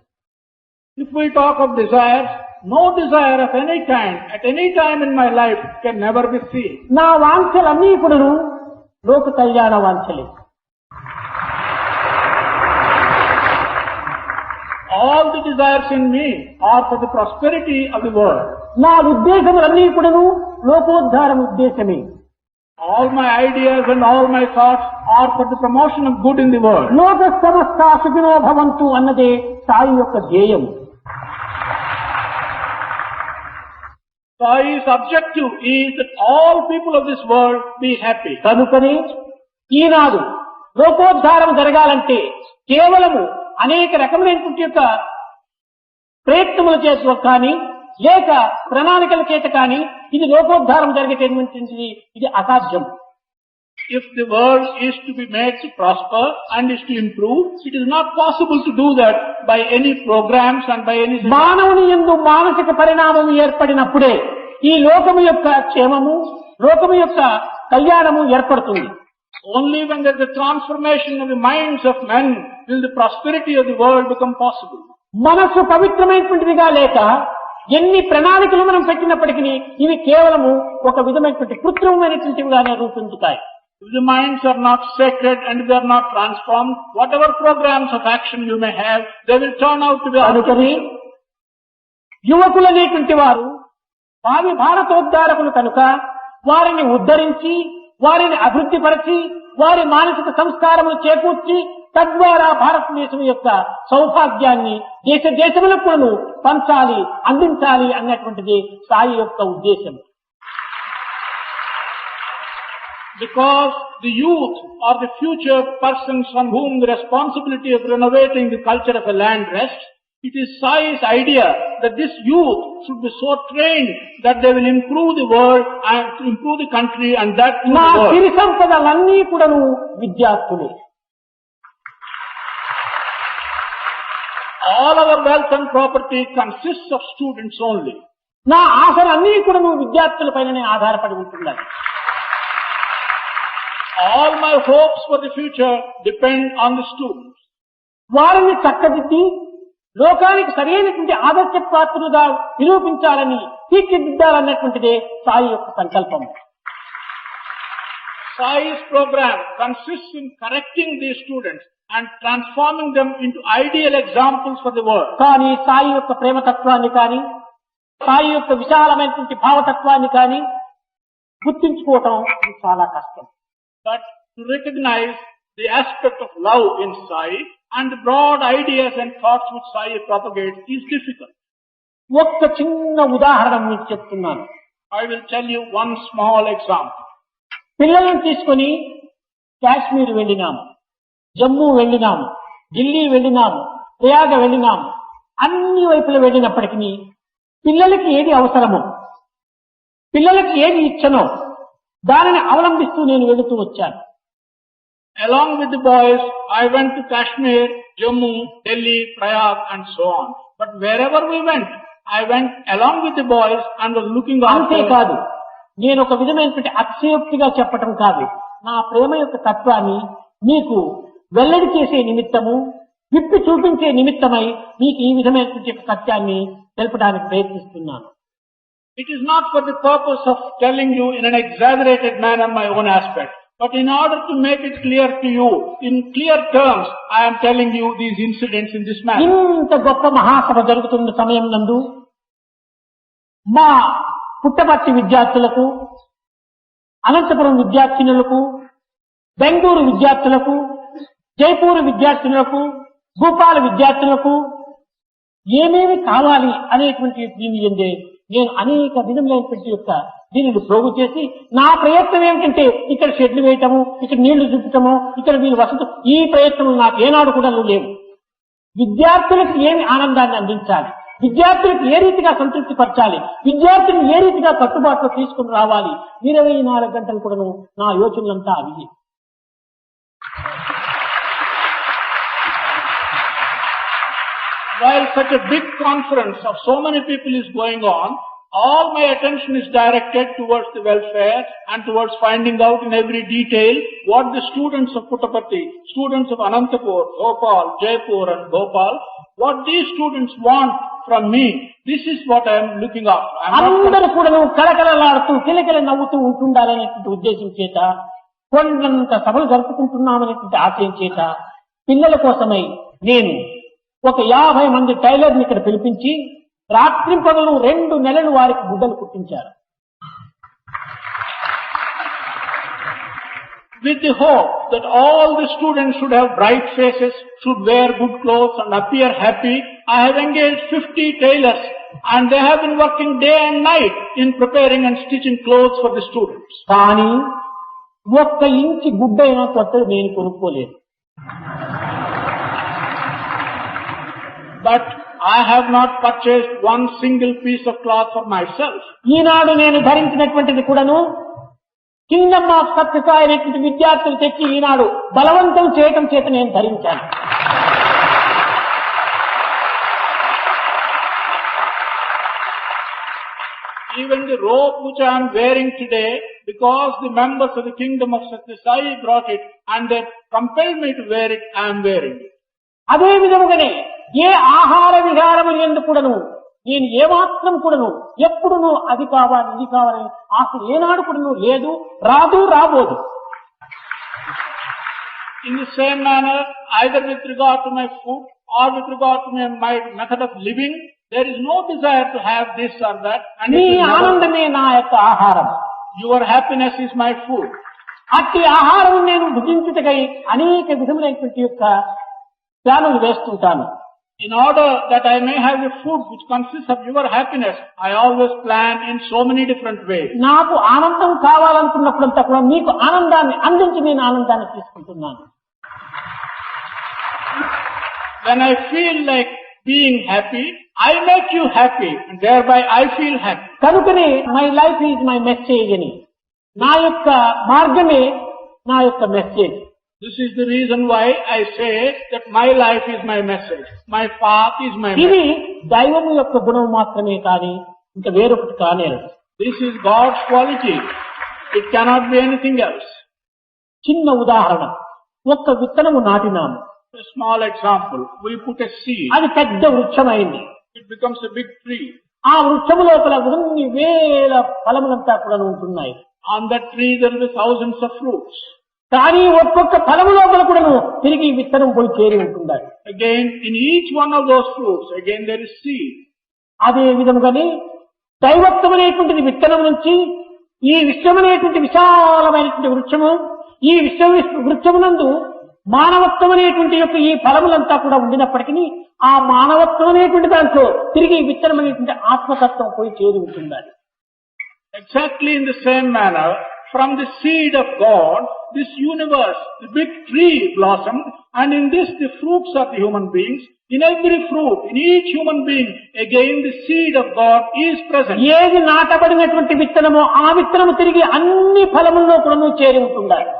If we talk of desires, no desire of any kind at any time in my life can never be seen. నా వాంఛలన్నీ కూడాను లోక కళ్యాణ వాంఛలే. All the desires in me are for the prosperity of the world. నా ఉద్దేశములన్నీ కూడాను లోకోద్ధారం ఉద్దేశమే. All my ideas and all my thoughts are for the promotion of good in the world. లోక సమస్త సుఖినో భవంతు అన్నదే సాయి యొక్క ధ్యేయం. Sai's objective is that all people of this world be happy. కనుకనే ఈనాడు లోకోద్ధారం జరగాలంటే కేవలము అనేక రకమైనటువంటి యొక్క ప్రయత్నముల చేత కానీ లేక ప్రణాళికల చేత కానీ ఇది లోకోద్ధారం జరిగేటటువంటిది ఇది అసాధ్యం. If the world is to be made to prosper and is to improve, it is not possible to do that by any programs and by any... మానవుని యందు మానసిక పరిణామం ఏర్పడినప్పుడే ఈ లోకము యొక్క క్షేమము, లోకము యొక్క కళ్యాణము ఏర్పడుతుంది. Only when there is a transformation of the minds of men will the prosperity of the world become possible. మనస్సు పవిత్రమైనటువంటిదిగా లేక ఎన్ని ప్రణాళికలు మనం పెట్టినప్పటికీ ఇవి కేవలము ఒక విధమైనటువంటి కృత్రిమమైనటువంటివిగానే రూపొందుతాయి. If the minds are not sacred and they are not transformed, whatever programs of action you may have, they will turn out to be అనుకని యువకులనేటువంటి వారు భావి భారతోద్ధారకులు కనుక వారిని ఉద్ధరించి, వారిని అభివృద్ధిపరిచి, వారి మానసిక సంస్కారములు చేకూర్చి తద్వారా భారతదేశం యొక్క సౌభాగ్యాన్ని దేశ దేశములకు పంచాలి, అందించాలి అన్నటువంటిది సాయి యొక్క ఉద్దేశం. Because the youth are the future persons on whom the responsibility of renovating the culture of a land rests, it is Sai's idea that this youth should be so trained that they will improve the world and improve the country and that through నా the world. సిరి సంపదలన్నీ కూడాను విద్యార్థులే. All our wealth and property consists of students only. నా ఆశలన్నీ కూడాను విద్యార్థుల పైననే ఆధారపడి ఉంటున్నాయి. All my hopes for the future depend on the students. వారిని చక్కదిద్ది లోకానికి సరైనటువంటి ఆదర్శప్రాప్తులుగా నిరూపించాలని తీర్చిదిద్దాలన్నటువంటిదే సాయి యొక్క సంకల్పం. Sai's program consists in correcting these students and transforming them into ideal examples for the world. కానీ సాయి యొక్క ప్రేమతత్వాన్ని కానీ, సాయి యొక్క విశాలమైనటువంటి భావతత్వాన్ని కానీ గుర్తించుకోవటం చాలా కష్టం. But to recognize the aspect of love in Sai and the broad ideas and thoughts which Sai propagates is difficult. ఒక్క చిన్న ఉదాహరణ మీకు చెప్తున్నాను. I will tell you one small example. పిల్లలను తీసుకొని కాశ్మీర్ వెళ్ళినాము, జమ్మూ వెళ్ళినాము, ఢిల్లీ వెళ్ళినాము, ప్రయాగ వెళ్ళినాము. అన్ని వైపులు వెళ్ళినప్పటికీ పిల్లలకి ఏది అవసరమో, పిల్లలకి ఏది ఇచ్చనో దానిని అవలంబిస్తూ నేను వెళుతూ వచ్చాను. Along with the boys, I went to Kashmir, Jammu, Delhi, Prayag and so on. But wherever we went, I went along with the boys and was looking after. అంతేకాదు, నేను ఒక విధమైనటువంటి అతిశయోక్తిగా చెప్పటం కాదు, నా ప్రేమ యొక్క తత్వాన్ని మీకు వెల్లడి చేసే నిమిత్తము, విప్పి చూపించే నిమిత్తమై మీకు ఈ విధమైనటువంటి సత్యాన్ని తెలపడానికి ప్రయత్నిస్తున్నాను. It is not for the purpose of telling you in an exaggerated manner my own aspect, but in order to make it clear to you, in clear terms, I am telling you these incidents in this manner. ఇంత గొప్ప మహాసభ జరుగుతున్న సమయం నందు మా పుట్టపర్తి విద్యార్థులకు, అనంతపురం విద్యార్థినులకు, బెంగళూరు విద్యార్థులకు, జైపూర్ విద్యార్థులకు, భూపాల విద్యార్థులకు, ఏమేమి కావాలి అనేటువంటి దీని ఎందే నేను అనేక విధములైనటువంటి యొక్క దీనిని ప్రోగు చేసి నా ప్రయత్నం ఏమిటంటే ఇక్కడ షెడ్లు వేయటము, ఇక్కడ నీళ్లు చూపటము, ఇక్కడ వీళ్ళు వసతి, ఈ ప్రయత్నం నాకు ఏనాడు కూడా లేవు. విద్యార్థులకు ఏమి ఆనందాన్ని అందించాలి, విద్యార్థులకు ఏ రీతిగా సంతృప్తి పరచాలి, విద్యార్థులను ఏ రీతిగా కట్టుబాటులో తీసుకుని రావాలి, 24 గంటలు కూడా నా యోచనలంతా అవి. While such a big conference of so many people is going on, all my attention is directed towards the welfare and towards finding out in every detail what the students of Puttaparthi, students of Anantapur, Bhopal, Jaipur and Bhopal, what these students want from me. This is what I am looking after. అందరూ కూడా కలకలలాడుతూ కిలకిల నవ్వుతూ ఉంటుండాలనేటువంటి ఉద్దేశం చేత, కొండంత సభలు జరుపుకుంటున్నామనేటువంటి ఆశయం చేత పిల్లల కోసమై నేను ఒక 50 మంది టైలర్ని ఇక్కడ పిలిపించి రాత్రి పగలు 2 నెలలు వారికి గుడ్డలు కుట్టించారు. With the hope that all the students should have bright faces, should wear good clothes and appear happy, I have engaged 50 tailors and they have been working day and night in preparing and stitching clothes for the students. కానీ 1 ఇంచి గుడ్డ అయినా కొత్తది నేను కొనుక్కోలేదు. But I have not purchased one single piece of cloth for myself. ఈనాడు నేను ధరించినటువంటిది కూడాను Kingdom of సత్య అనేటువంటి విద్యార్థులు తెచ్చి ఈనాడు బలవంతం చేయటం చేత నేను ధరించాను. Even the robe which I am wearing today, because the members of the kingdom of Sathya Sai brought it and they compelled me to wear it, I am wearing it. అదే విధముగానే ఏ ఆహార విహారములు ఎందుకు కూడాను నేను ఏమాత్రం కూడాను ఎప్పుడును అది కావాలి ఇది కావాలి ఆశ ఏనాడు కూడాను లేదు, రాదు, రాబోదు. In the same manner, either with regard to my food or with regard to my method of living, there is no desire to have this or that. And నీ ఆనందమే నా యొక్క ఆహారం. Your happiness is my food. అట్టి ఆహారం నేను భుజించుటకై అనేక విధములైనటువంటి యొక్క ప్లానులు వేస్తుంటాను. In order that I may have a food which consists of your happiness, I always plan in so many different ways. నాకు ఆనందం కావాలనుకున్నప్పుడంతా కూడా నీకు ఆనందాన్ని అందించి నేను ఆనందాన్ని తీసుకుంటున్నాను. When I feel like being happy, I make you happy and thereby I feel happy. కనుకనే my life is my message అని, నా యొక్క మార్గమే నా యొక్క message. This is the reason why I say that my life is my message. My path is my ఇది message. దైవము యొక్క గుణం మాత్రమే కానీ ఇంకా వేరొకటి కానేరు. This is God's quality. It cannot be anything else. చిన్న ఉదాహరణ, ఒక్క విత్తనము నాటినాము, A small example. We put a seed. అది పెద్ద వృక్షమైంది. It becomes a big tree. ఆ వృక్షము లోపల కొన్ని వేల ఫలములంతా కూడా ఉంటున్నాయి. On that tree there will be thousands of fruits. కానీ ఒక్కొక్క ఫలము లోపల కూడాను తిరిగి విత్తనం పోయి చేరి ఉంటున్నాయి. Again, in each one of those fruits, again there is seed. అదే విధముగానే దైవత్వం అనేటువంటిది విత్తనం నుంచి ఈ విశ్వమనేటువంటి విశాలమైనటువంటి వృక్షము, ఈ వృక్షమునందు మానవత్వం అనేటువంటి యొక్క ఈ ఫలములంతా కూడా ఉండినప్పటికీ ఆ మానవత్వం అనేటువంటి దాంట్లో తిరిగి విత్తనం అనేటువంటి ఆత్మతత్వం పోయి చేరి ఉంటున్నది. Exactly in the same manner, from the seed of God, this universe, the big tree blossomed, and in this the fruits of the human beings. In every fruit, in each human being, again the seed of God is present. ఏది నాటబడినటువంటి విత్తనమో ఆ విత్తనము తిరిగి అన్ని ఫలముల్లో కూడా చేరి ఉంటున్నారు.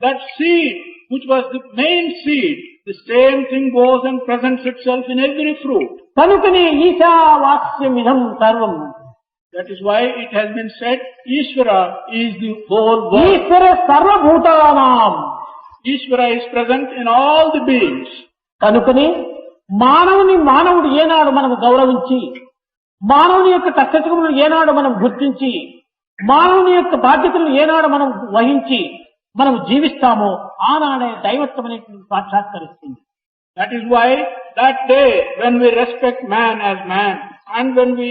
That seed, which was the main seed, the same thing goes and presents itself in every fruit. కనుకనే ఈశావాస్యమిదం సర్వం. That is why it has been said, Ishvara is the whole world. ఈశ్వర సర్వభూతానాం. Ishvara is present in all the beings. కనుకనే మానవుడు ఏనాడు మనం గౌరవించి, మానవుని యొక్క కర్తవ్యములను ఏనాడు మనం గుర్తించి, మానవుని యొక్క బాధ్యతలను ఏనాడు మనం వహించి మనం జీవిస్తామో ఆనాడే దైవత్వం అనేటువంటి సాక్షాత్కరిస్తుంది. That is why that day when we respect man as man and when we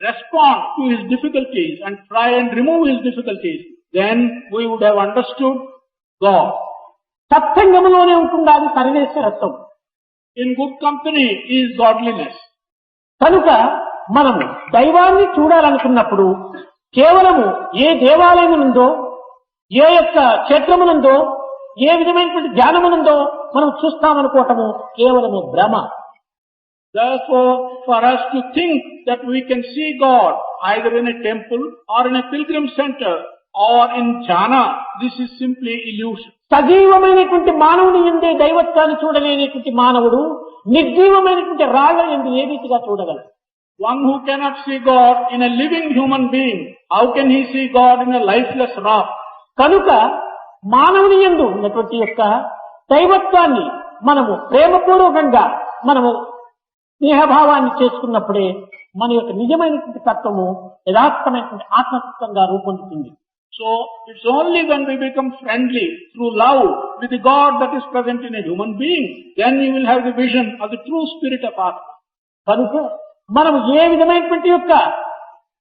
respond to his difficulties and try and remove his difficulties, then we would have understood God. సత్సంగములోనే ఉంటుండాలి సర్వేశ్వరత్వం. In good company is godliness. కనుక మనము దైవాన్ని చూడాలనుకున్నప్పుడు కేవలము ఏ దేవాలయమునుందో, ఏ యొక్క క్షేత్రమునందో, ఏ విధమైనటువంటి ధ్యానమునందో మనం చూస్తామనుకోవటము కేవలము భ్రమ. Therefore, for us to think that we can see God either in a temple or in a pilgrim center or in jhana, this is simply illusion. సజీవమైనటువంటి మానవుని యందే దైవత్వాన్ని చూడలేనటువంటి మానవుడు నిర్జీవమైనటువంటి రాళ్ళ యందు ఏ రీతిగా చూడగలడు? One who cannot see God in a living human being, how can he see God in a lifeless rock? కనుక మానవుని యందు ఉన్నటువంటి యొక్క దైవత్వాన్ని మనము ప్రేమపూర్వకంగా మనము స్నేహభావాన్ని చేసుకున్నప్పుడే మన యొక్క నిజమైనటువంటి తత్వము యథార్థమైనటువంటి ఆత్మతత్వంగా రూపొందుతుంది. So, it's only when we become friendly through love with the God that is present in a human being, then we will have the vision of the true spirit of Atma. కనుక మనం ఏ విధమైనటువంటి యొక్క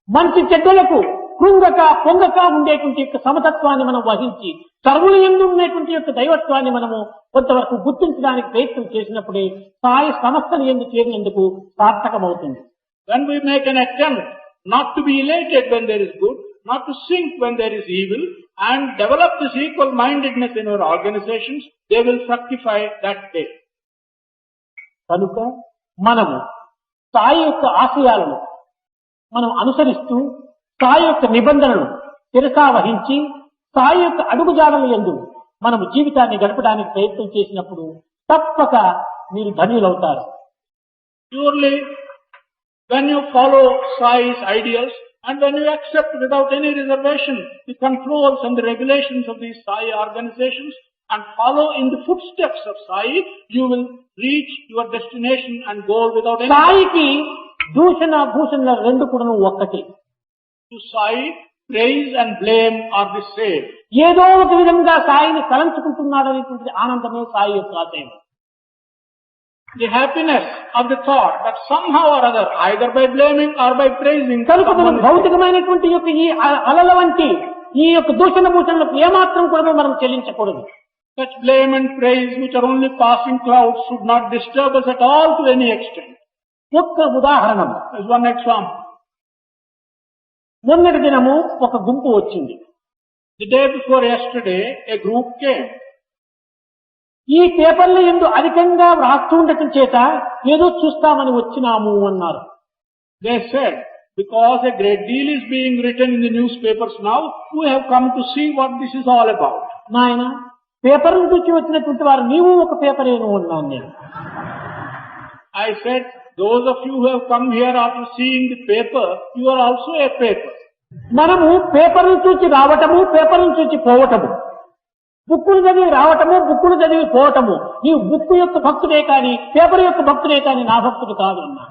మంచి చెడ్డలకు కృంగక పొంగక ఉండేటువంటి యొక్క సమతత్వాన్ని మనం వహించి సర్వుల యందు ఉండేటువంటి యొక్క దైవత్వాన్ని మనము కొంతవరకు గుర్తించడానికి ప్రయత్నం చేసినప్పుడే సాయి సమస్తని యందు చేరినందుకు సార్థకమవుతుంది. When we make an attempt not to be elated when there is good, not to sink when there is evil, and develop this equal-mindedness in our organizations, they will fructify that day. కనుక మనము సాయి యొక్క ఆశయాలను మనం అనుసరిస్తూ సాయి యొక్క నిబంధనలను శిరసావహించి సాయి యొక్క అడుగుజాడల యందు మనము జీవితాన్ని గడపడానికి ప్రయత్నం చేసినప్పుడు తప్పక మీరు ధన్యులవుతారు. Surely, when you follow Sai's ideals and when you accept without any reservation the controls and the regulations of these Sai organizations and follow in the footsteps of Sai, you will reach your destination and goal without any... సాయికి దూషణ భూషణల రెండు కూడా ఒక్కటే. To Sai, praise and blame are the same. ఏదో ఒక విధంగా సాయిని తలంచుకుంటున్నాడనేటువంటి ఆనందమే సాయి యొక్క ఆశయం. The happiness of the thought that somehow or other, either by blaming or by praising, కనుక మనం భౌతికమైనటువంటి యొక్క ఈ అలల వంటి ఈ యొక్క దూషణ భూషణలకు ఏమాత్రం కూడా మనం చెల్లించకూడదు. such blame and praise which are only passing clouds should not disturb us at all to any extent. ఒక్క ఉదాహరణ, As one example, మొన్నటి దినము ఒక గుంపు వచ్చింది. the day before yesterday, a group came. ఈ పేపర్ల యందు అధికంగా వ్రాస్తూ ఉండటం చేత ఏదో చూస్తామని వచ్చినాము అన్నారు. They said, because a great deal is being written in the newspapers now, we have come to see what this is all about. నాయన, పేపర్లు చూసి వచ్చినటువంటి వారు నీవు ఒక పేపరేను అన్నాను నేను. I said, those of you who have come here after seeing the paper, you are also a paper. మనము పేపర్లు చూసి రావటము, పేపర్లు చూసి పోవటము, బుక్కులు చదివి రావటము, బుక్కులు చదివి పోవటము. నీవు బుక్కు యొక్క భక్తుడే కానీ పేపర్ యొక్క భక్తుడే కానీ నా భక్తుడు కాదు అన్నా.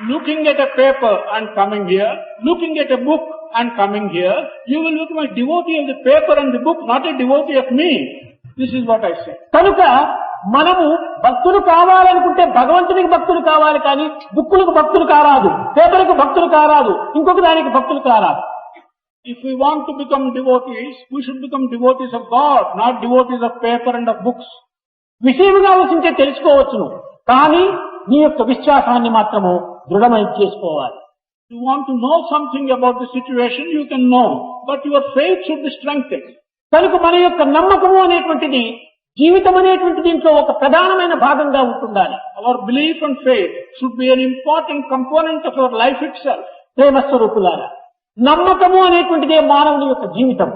Looking at a paper and coming here, looking at a book and coming here, you will become a devotee of the paper and the book, not a devotee of me. This is what I say. కనుక మనము భక్తులు కావాలనుకుంటే భగవంతునికి భక్తులు కావాలి కానీ బుక్కులకు భక్తులు కారాదు, పేపర్కు భక్తులు కారాదు, ఇంకొక దానికి భక్తులు కారాదు. If we want to become devotees, we should become devotees of God, not devotees of paper and of books. విషయముగా ఆలోచించే తెలుసుకోవచ్చును, కానీ నీ యొక్క విశ్వాసాన్ని మాత్రము దృఢమై చేసుకోవాలి. You want to know something about the situation, you can know, but your faith should be strengthened. కనుక మన యొక్క నమ్మకము అనేటువంటిది జీవితం అనేటువంటి దీంట్లో ఒక ప్రధానమైన భాగంగా ఉంటుండాలి. Our belief and faith should be an important component of our life itself. ప్రేమ స్వరూపులారా, నమ్మకము అనేటువంటిదే మానవుని యొక్క జీవితం.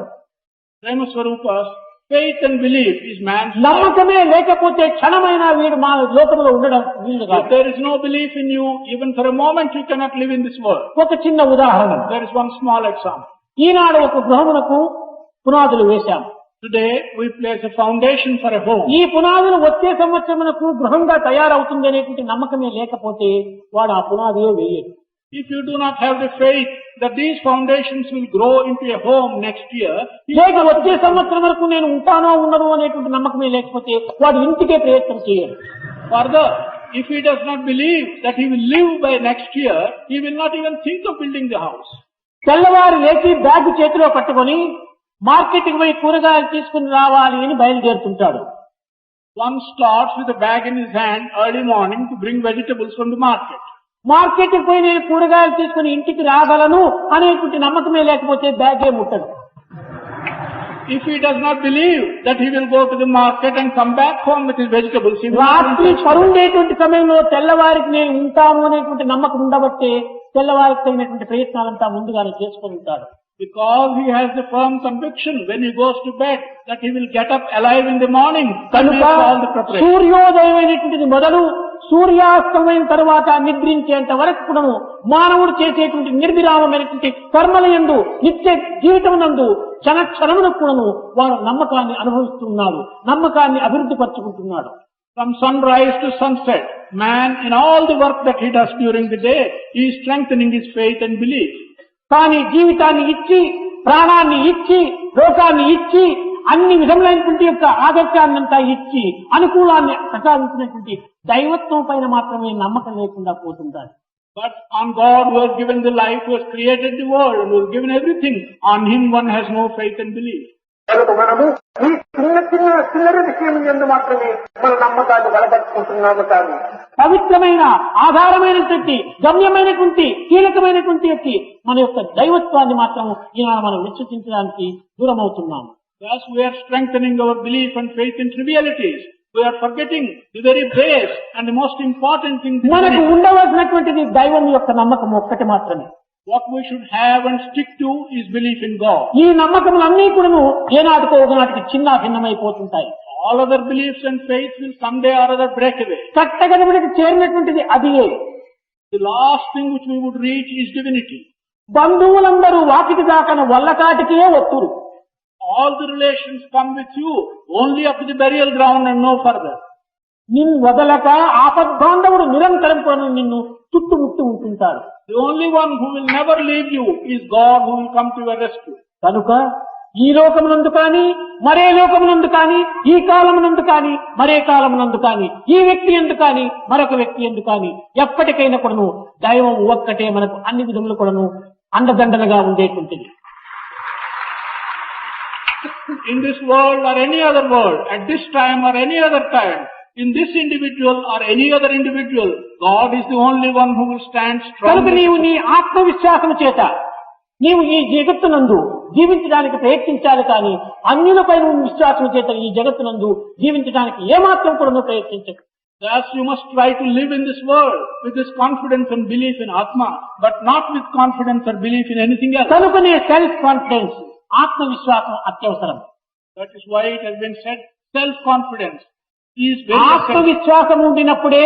Prema Swarupas, faith and belief is man's life. నమ్మకమే లేకపోతే క్షణమైనా వీడు మా లోకంలో ఉండడం వీలు If కాదు. there is no belief in you, even for a moment you cannot live in this world. ఒక చిన్న ఉదాహరణ, There is one small example. ఈనాడు ఒక గృహమునకు పునాదులు వేశాము. Today we place a foundation for a home. ఈ పునాదులు వచ్చే సంవత్సరమునకు గృహంగా తయారవుతుంది అనేటువంటి నమ్మకమే లేకపోతే వాడు ఆ పునాదియే వేయడు. If you do not have the faith that these foundations will grow into a home next year, లేక వచ్చే సంవత్సరం వరకు నేను ఉంటానో ఉండను అనేటువంటి నమ్మకమే లేకపోతే వాడు ఇంటికే ప్రయత్నం చేయడు. further, if he does not believe that he will live by next year, he will not even think of building the house. తెల్లవారు లేచి బ్యాగ్ చేతిలో పట్టుకొని మార్కెట్కి పోయి కూరగాయలు తీసుకుని రావాలి అని బయలుదేరుతుంటాడు. One starts with a bag in his hand early morning to bring vegetables from the market. Market కి పోయి నేను కూరగాయలు తీసుకుని ఇంటికి రాగలను అనేటువంటి నమ్మకమే లేకపోతే బ్యాగే ముట్టడు. If he does not believe that he will go to the market and come back home with his vegetables, he will not రాత్రి eat. పరుండేటువంటి సమయంలో తెల్లవారికి నేను ఉంటాను అనేటువంటి నమ్మకం ఉండబట్టే తెల్లవారికి తగినటువంటి ప్రయత్నాలంతా ముందుగానే చేసుకుని ఉంటాడు. Because he has the firm conviction when he goes to bed that he will get up alive in the morning. కనుక all the preparation. సూర్యోదయం అనేటువంటిది మొదలు సూర్యాస్తమైన తర్వాత నిద్రించేంత వరకు కూడా మానవుడు చేసేటువంటి నిర్విరామమైనటువంటి కర్మల యందు నిత్య జీవితం నందు క్షణక్షణములకు కూడాను వాడు నమ్మకాన్ని అనుభవిస్తున్నాడు, నమ్మకాన్ని అభివృద్ధి పరుచుకుంటున్నాడు. From sunrise to sunset, man in all the work that he does during the day, he is strengthening his faith and belief. కానీ జీవితాన్ని ఇచ్చి, ప్రాణాన్ని ఇచ్చి, లోకాన్ని ఇచ్చి, అన్ని విధములైనటువంటి యొక్క ఆదర్శాన్నంతా ఇచ్చి, అనుకూలాన్ని ప్రసాదించినటువంటి దైవత్వం పైన మాత్రమే నమ్మకం లేకుండా పోతుంటారు. But on God who has given the life, who has created the world, and who has given everything, on Him one has no faith and belief. కనుక మనము ఈ చిల్లర విషయం యందు మాత్రమే మన నమ్మకాన్ని బలపరుచుకుంటున్నాము. కానీ పవిత్రమైన ఆధారమైనటువంటి గమ్యమైనటువంటి కీలకమైనటువంటి మన యొక్క దైవత్వాన్ని మాత్రం ఈనాడు మనం విశ్వసించడానికి దూరం అవుతున్నాము. Thus we are strengthening our belief and faith in trivialities. We are forgetting the very base and the most important thing. మనకు ఉండవలసినటువంటిది దైవం యొక్క నమ్మకం ఒక్కటి మాత్రమే. What we should have and stick to is belief in God. ఈ నమ్మకములన్నీ కూడాను ఏనాటికో ఒకనాటికి చిన్న భిన్నమైపోతుంటాయి. All other beliefs and faith will someday or other break away. కట్టగడబడికి చేరినటువంటిది అదియే. The last thing which we would reach is divinity. బంధువులందరూ Vakiti దాకన వల్లకాటికే వత్తురు. All the relations come with you only up to the burial ground and no further. నిన్ను వదలక ఆపద్బాంధవుడు నిరంతరం కూడా నిన్ను చుట్టుముట్టి ఉంటుంటాడు. The only one who will never leave you is God, who will come to your rescue. కనుక ఈ లోకమునందు కానీ, మరే లోకమునందు కానీ, ఈ కాలమునందు కానీ, మరే కాలమునందు కానీ, ఈ వ్యక్తి ఎందు కానీ, మరొక వ్యక్తి ఎందు కానీ, ఎప్పటికైనా కూడాను దైవం ఒక్కటే మనకు అన్ని విధములు కూడాను అండదండలుగా ఉండేటువంటిది. In this world or any other world, at this time or any other time, in this individual or any other individual, God is the only one who will stand strong. కనుక నీవు నీ ఆత్మవిశ్వాసము చేత నీవు ఈ జగత్తునందు జీవించడానికి ప్రయత్నించాలి కానీ అన్యులపై విశ్వాసం చేత ఈ జగత్తునందు జీవించడానికి ఏమాత్రం కూడా ప్రయత్నించకు. Thus you must try to live in this world with this confidence and belief in Atma, but not with confidence or belief in anything else. కనుకనే సెల్ఫ్ కాన్ఫిడెన్స్, ఆత్మవిశ్వాసం అత్యవసరం. That is why it has been said, self-confidence is very essential. ఆత్మవిశ్వాసం ఉండినప్పుడే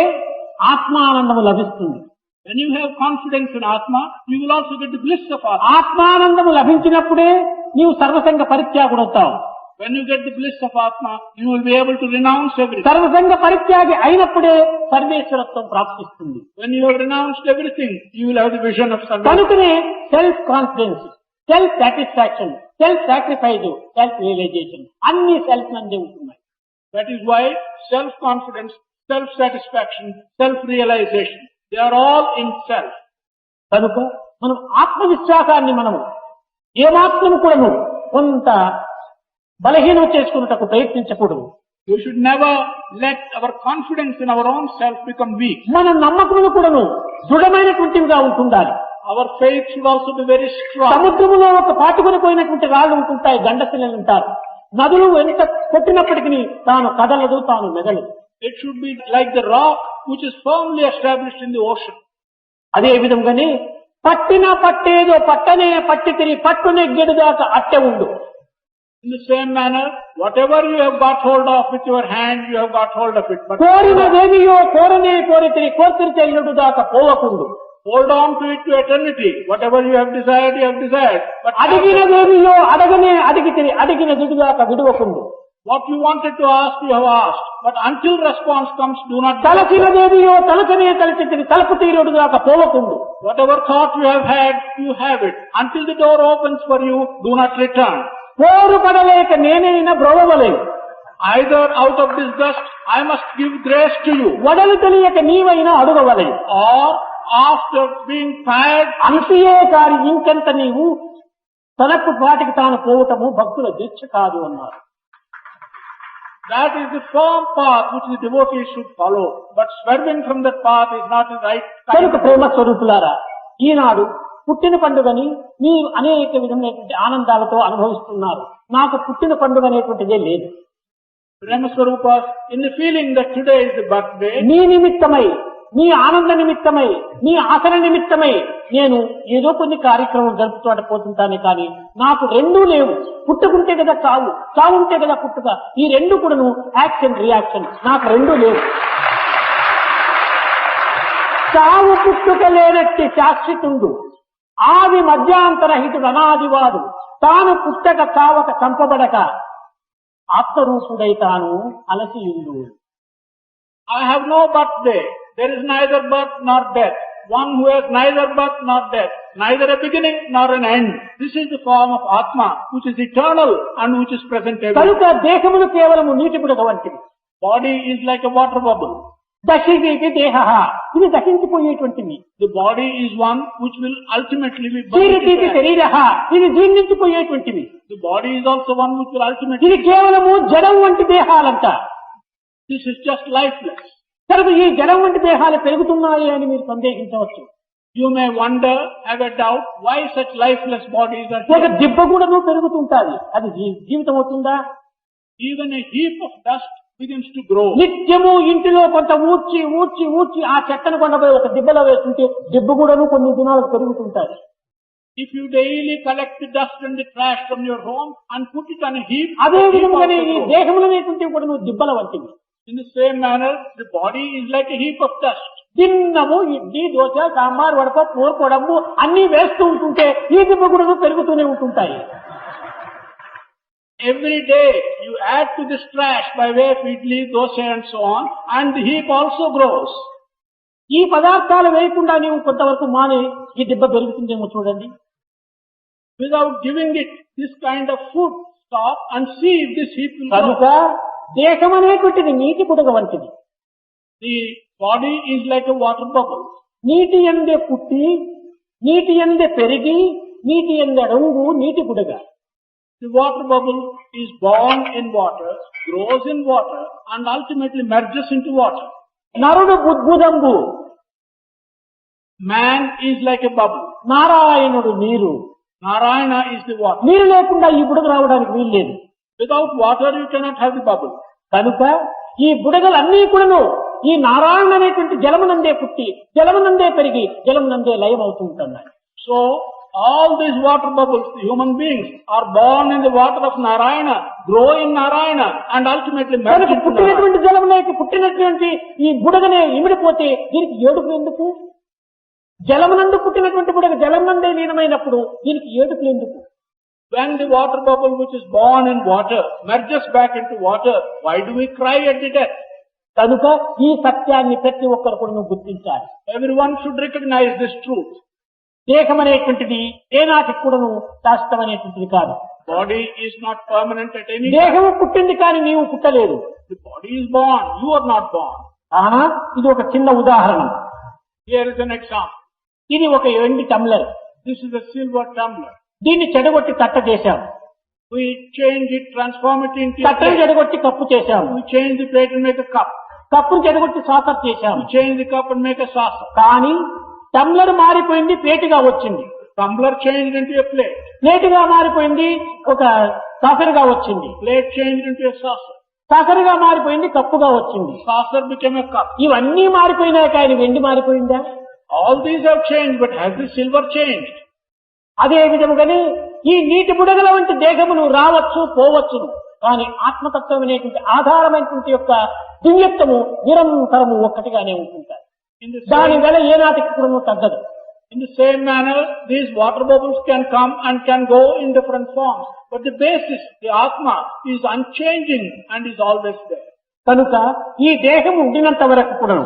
ఆత్మానందము లభిస్తుంది. When you have confidence in Atma, you will also get the bliss of Atma. ఆత్మానందము లభించినప్పుడే నీవు సర్వసంగ పరిత్యాగుడవుతావు. When you get the bliss of Atma, you will be able to renounce everything. సర్వసంగ పరిత్యాగి అయినప్పుడే సర్వేశ్వరత్వం ప్రాప్తిస్తుంది. When you have renounced everything, you will have the vision of Sarveshwara. కనుకనే self confidence, self satisfaction, self sacrifice, self realisation అన్ని self నందే ఉంటున్నాయి. That is why self-confidence, self-satisfaction, self-realization, they are all in self. కనుక మనం ఆత్మవిశ్వాసాన్ని మనము ఏమాత్రం కూడాను కొంత బలహీనం చేసుకున్నటకు ప్రయత్నించకూడదు. We should never let our confidence in our own self become weak. మన నమ్మకములు కూడాను దృఢమైనటువంటివిగా ఉంటుండాలి. Our faith should also be very strong. సముద్రములో ఒక పాటుకొని పోయినటువంటి రాళ్ళు ఉంటుంటాయి, గండశిలలు ఉంటారు. నదులు ఎంత కొట్టినప్పటికీ తాను కదలదు, తాను మెదలదు. It should be like the rock which is firmly established in the ocean. అదే విధంగానే పట్టిన పట్టేదో పట్టనే పట్టితిరి పట్టునే గెడుదాకా అట్టె ఉండు. In the same manner, whatever you have got hold of with your hand, you have got hold of it. But కోరినదేమియో కోరనే కోరితిరి కోర్తిరి చెల్లుడు దాకా పోవకుండు. hold on to it to eternity. Whatever you have desired, you have desired. But అడిగినదేమియో అడగనే అడిగితిరి అడిగిన దుడిదాకా విడువకుండు. what you wanted to ask, you have asked. But until response comes, do not. తలచినదేమియో తలచనే తలచితిరి తలుపు తీరుడు దాకా పోవకుండు. Whatever thought you have had, you have it. Until the door opens for you, do not return. పోరు పడలేక నేనైనా బ్రోవలేదు. Either out of disgust, I must give grace to you. వడలు తెలియక నీవైనా అడుగవలేదు. Or after being tired, అంతియే కాని ఇంకెంత నీవు తనకు పాటికి తాను పోవటము భక్తుల దీక్ష కాదు అన్నారు. That is the firm path which the devotees should follow. But swerving from that path is not the right kind కనుక of ప్రేమ స్వరూపులారా, ఈనాడు పుట్టిన పండుగని మీరు అనేక విధమైనటువంటి ఆనందాలతో అనుభవిస్తున్నారు. నాకు పుట్టిన పండుగ అనేటువంటిదే లేదు. Prema Swarupas, in the feeling that today is the birthday, నీ నిమిత్తమై, నీ ఆనంద నిమిత్తమై, నీ ఆసన నిమిత్తమై నేను ఏదో కొన్ని కార్యక్రమం జరుపుతూ పోతుంటానే కానీ నాకు రెండూ లేవు. పుట్టుకుంటే కదా చావు, చావుంటే కదా పుట్టుక. ఈ రెండు కూడాను యాక్షన్ రియాక్షన్, నాకు రెండూ లేవు. చావు పుట్టుక లేనట్టి శాశ్వతుండు, ఆది మధ్యాంతరహితుడు అనాదివాడు, తాను పుట్టక చావక చంపబడక ఆత్మరూపుడై తాను అలసియుండు. I have no birthday. There is neither birth nor death. One who has neither birth nor death, neither a beginning nor an end. This is the form of Atma, which is eternal and which is present everywhere. కనుక దేహమును కేవలము నీటి బుడగ వంటిది. Body is like a water bubble. దశిది దేహ, ఇది దహించిపోయేటువంటిది. The body is one which will ultimately be జీరితి burned. శరీర, ఇది జీర్ణించిపోయేటువంటివి. The body is also one which will ultimately ఇది కేవలము జడం వంటి దేహాలంట. This is just lifeless. కనుక ఈ జడం వంటి దేహాలు పెరుగుతున్నాయి అని మీరు సందేహించవచ్చు. You may wonder, have a doubt, why such lifeless bodies are ఒక here. దిబ్బ కూడాను పెరుగుతుంటాది, అది జీవితం అవుతుందా? Even a heap of dust begins to grow. నిత్యము ఇంటిలో కొంత ఊడ్చి ఊడ్చి ఊడ్చి ఆ చెత్తను కొండపోయి ఒక దిబ్బలో వేస్తుంటే దిబ్బ కూడాను కొన్ని దినాలకు పెరుగుతుంటాయి. If you daily collect the dust and the trash from your home and put it on a heap, అదే the heap విధంగానే also ఈ grows. దేహములు అనేటువంటి కూడా నువ్వు దిబ్బల వంటివి. In the same manner, the body is like a heap of dust. తిన్నము idli dosa sambar వడప కూరకోవడము అన్ని వేస్తూ ఉంటుంటే ఈ దిబ్బ కూడా పెరుగుతూనే ఉంటుంటాయి. Every day you add to this trash by way of idli, dosa and so on, and the heap also grows. ఈ పదార్థాలు వేయకుండా నీవు కొంతవరకు మానే ఈ దిబ్బ పెరుగుతుందేమో చూడండి. Without giving it this kind of food, stop and see if this heap will కనుక grow. దేహం అనేటువంటిది నీటి బుడగ వంటిది. The body is like a water bubble. నీటి ఎందే పుట్టి, నీటి ఎందే పెరిగి, నీటి ఎందే రంగు నీటి బుడగ. The water bubble is born in water, grows in water, and ultimately merges into water. నరుడు బుద్భుదంబు, Man is like a bubble. నారాయణుడు నీరు. Narayana is the water. నీరు లేకుండా ఈ బుడగ రావడానికి వీల్లేదు. Without water you cannot have the bubble. కనుక ఈ బుడగలన్నీ కూడాను ఈ నారాయణ అనేటువంటి జలమునందే పుట్టి, జలమునందే పెరిగి, జలమునందే లయం అవుతూ ఉంటున్నాయి. So all these water bubbles, the human beings, are born in the water of Narayana, grow in Narayana, and ultimately merge కనుక into Narayana. పుట్టినటువంటి జలమునకి పుట్టినటువంటి ఈ బుడగనే ఇమిడిపోతే దీనికి ఏడుపు ఎందుకు? జలమునందు పుట్టినటువంటి బుడగ జలమునందే లీనమైనప్పుడు దీనికి ఏడుపు ఎందుకు? When the water bubble which is born in water merges back into water, why do we cry at the death? కనుక ఈ సత్యాన్ని ప్రతి ఒక్కరు కూడా గుర్తించాలి. Everyone should recognize this truth. దేహం అనేటువంటిది ఏనాటికి కూడాను శాశ్వతమైనటువంటిది కాదు. Body is not permanent at any time. దేహము పుట్టింది కానీ నీవు పుట్టలేదు. The body is born, you are not born. ఆహా, ఇది ఒక చిన్న ఉదాహరణ. Here is an example. ఇది ఒక వెండి tumbler. This is a silver tumbler. దీన్ని చెడగొట్టి తట్ట చేశాం. We change it, transform it into a తట్టను plate. చెడగొట్టి కప్పు చేశాము. We change the plate and make a cup. కప్పును చెడగొట్టి సాసర్ చేశాము. We change the cup and make a saucer. కానీ టంబ్లర్ మారిపోయింది, ప్లేటుగా వచ్చింది. Tumbler changed into a plate. ప్లేటుగా మారిపోయింది, ఒక సాసరుగా వచ్చింది. Plate changed into a saucer. సాసరుగా మారిపోయింది, కప్పుగా వచ్చింది. Saucer became a cup. ఇవన్నీ మారిపోయినాయి కానీ వెండి మారిపోయిందా? All these have changed, but has the silver changed? అదే విధముగానే ఈ నీటి బుడగల వంటి దేహమును రావచ్చు పోవచ్చును, కానీ ఆత్మతత్వం అనేటువంటి ఆధారమైనటువంటి యొక్క దివ్యత్వము నిరంతరము ఒక్కటిగానే ఉంటుంటారు. దాని వెల ఏనాటికి కూడా తగ్గదు. In the same manner, these water bubbles can come and can go in different forms, but the basis, the Atma, is unchanging and is always there. కనుక ఈ దేహము ఉండినంత వరకు కూడా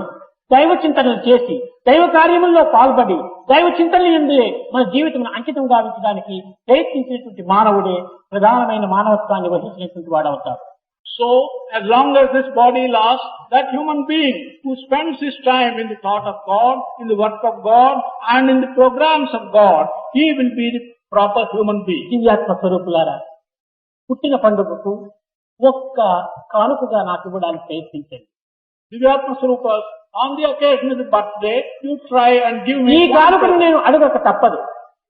దైవ చింతనలు చేసి దైవ కార్యముల్లో పాల్పడి దైవ చింతనలు ఎందే మన జీవితం అంకితం గావించడానికి ప్రయత్నించేటువంటి మానవుడే ప్రధానమైన మానవత్వాన్ని వహించినటువంటి వాడవుతాడు. So, as long as this body lasts, that human being who spends his time in the thought of God, in the work of God, and in the programs of God, he will be the proper human being. దివ్యాత్మ స్వరూపులారా, పుట్టిన పండుగకు ఒక్క కానుకగా నాకు ఇవ్వడానికి ప్రయత్నించండి. Divyatma Swarupas, on the occasion of the birthday, you try and give me ఈ one కానుకను present. నేను అడగక తప్పదు.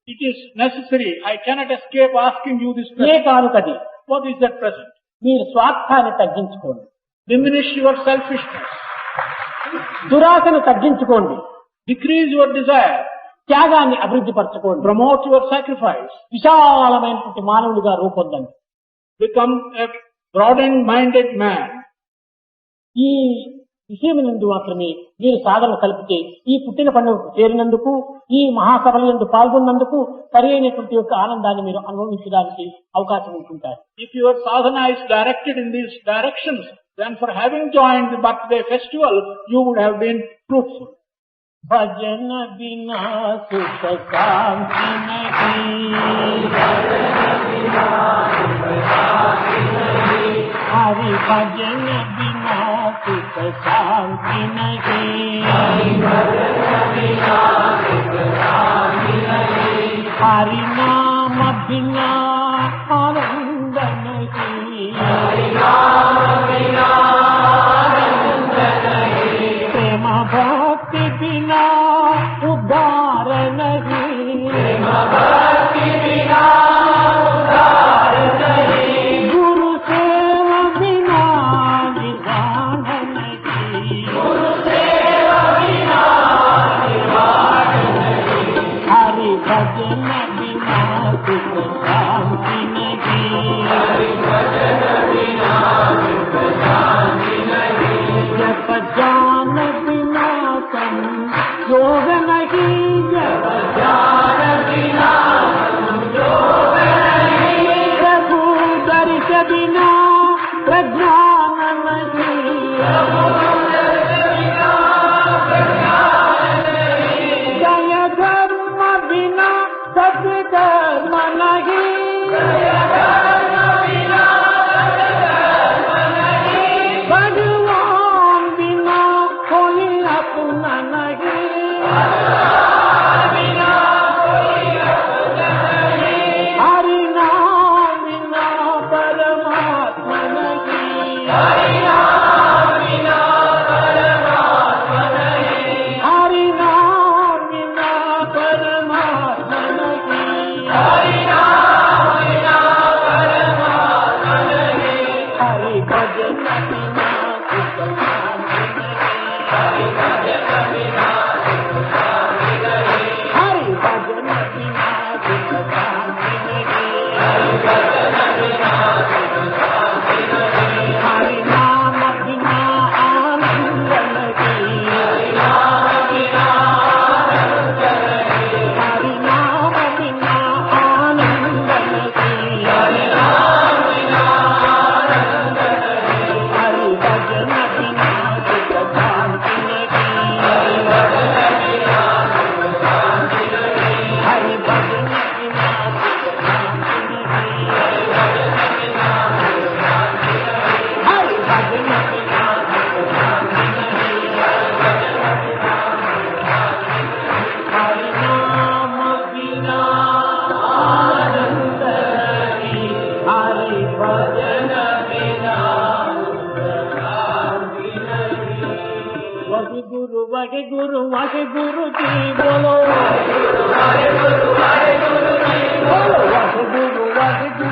It is necessary. I cannot escape asking you this A present. కానుకది? What is that present? మీరు స్వార్థాన్ని తగ్గించుకోండి, Diminish your selfishness. దురాశను తగ్గించుకోండి, Decrease your desire. త్యాగాన్ని అభివృద్ధి పరచుకోండి, Promote your sacrifice. విశాలమైనటువంటి మానవుడిగా రూపొందండి. Become a broadened-minded man. ఈ విషయమునందు మాత్రమే మీరు సాధన కలిపితే ఈ పుట్టిన పండుగకు చేరినందుకు, ఈ మహాసభల యందు పాల్గొన్నందుకు సరి అయినటువంటి యొక్క ఆనందాన్ని మీరు అనుభవించడానికి అవకాశం ఉంటుంటారు. If your sadhana is directed in these directions, then for having joined the birthday festival, you would have been fruitful. భజన బినా సుఖ శాంతి నహీ, హరి భజన బినా సుఖ శాంతి నహీ, హరి నామ బినా ఆనంద నహీ, ప్రేమ భక్తి బినా ఉద్ధార నహీ, గురు సేవ బినా నిర్వాణ నహీ, హరి భజన బినా సుఖ శాంతి నహీ, జప జ్ఞాన బినా సంయోగ నహీ, జప జ్ఞాన బినా సంయోగ నహీ, ప్రభు దర్శ బినా ప్రజ్ఞాన నహీ, జయ ధర్మ బినా సత్కర్మ నహీ, भगवान बिना कोई अपना नहीं, हरि नाम बिना परमात्मा नहीं, हरि नाम बिना परमात्मा नहीं, हरि नाम बिना परमात्मा नहीं, हरि नाम बिना परमात्मा नहीं, हरि भजन बिना सुख शांति नहीं, हरि भजन बिना सुख शांति नहीं, हरि भजन बिना सुख शांति नहीं, हरि भजन बिना सुख शांति नहीं, हरि नाम बिना आनंद नहीं, हरि नाम बिना आनंद नहीं, हरि नाम बिना आनंद नहीं, हरि नाम बिना आनंद नहीं, हरि भजन बिना सुख शांति नहीं, हरि भजन बिना सुख शांति नहीं, हरि भजन बिना सुख शांति नहीं, हरि भजन बिना सुख शांति नहीं, हरि भजन बिना सुख शांति नहीं, हरि भजन बिना सुख शांति नहीं, हरि नाम बिना आनंद नहीं, हरि भजन बिना सुख शांति नहीं। वही गुरु वही गुरु वही गुरु जी बोलो, वही गुरु वही गुरु जी बोलो, वही गुरु वही गुरु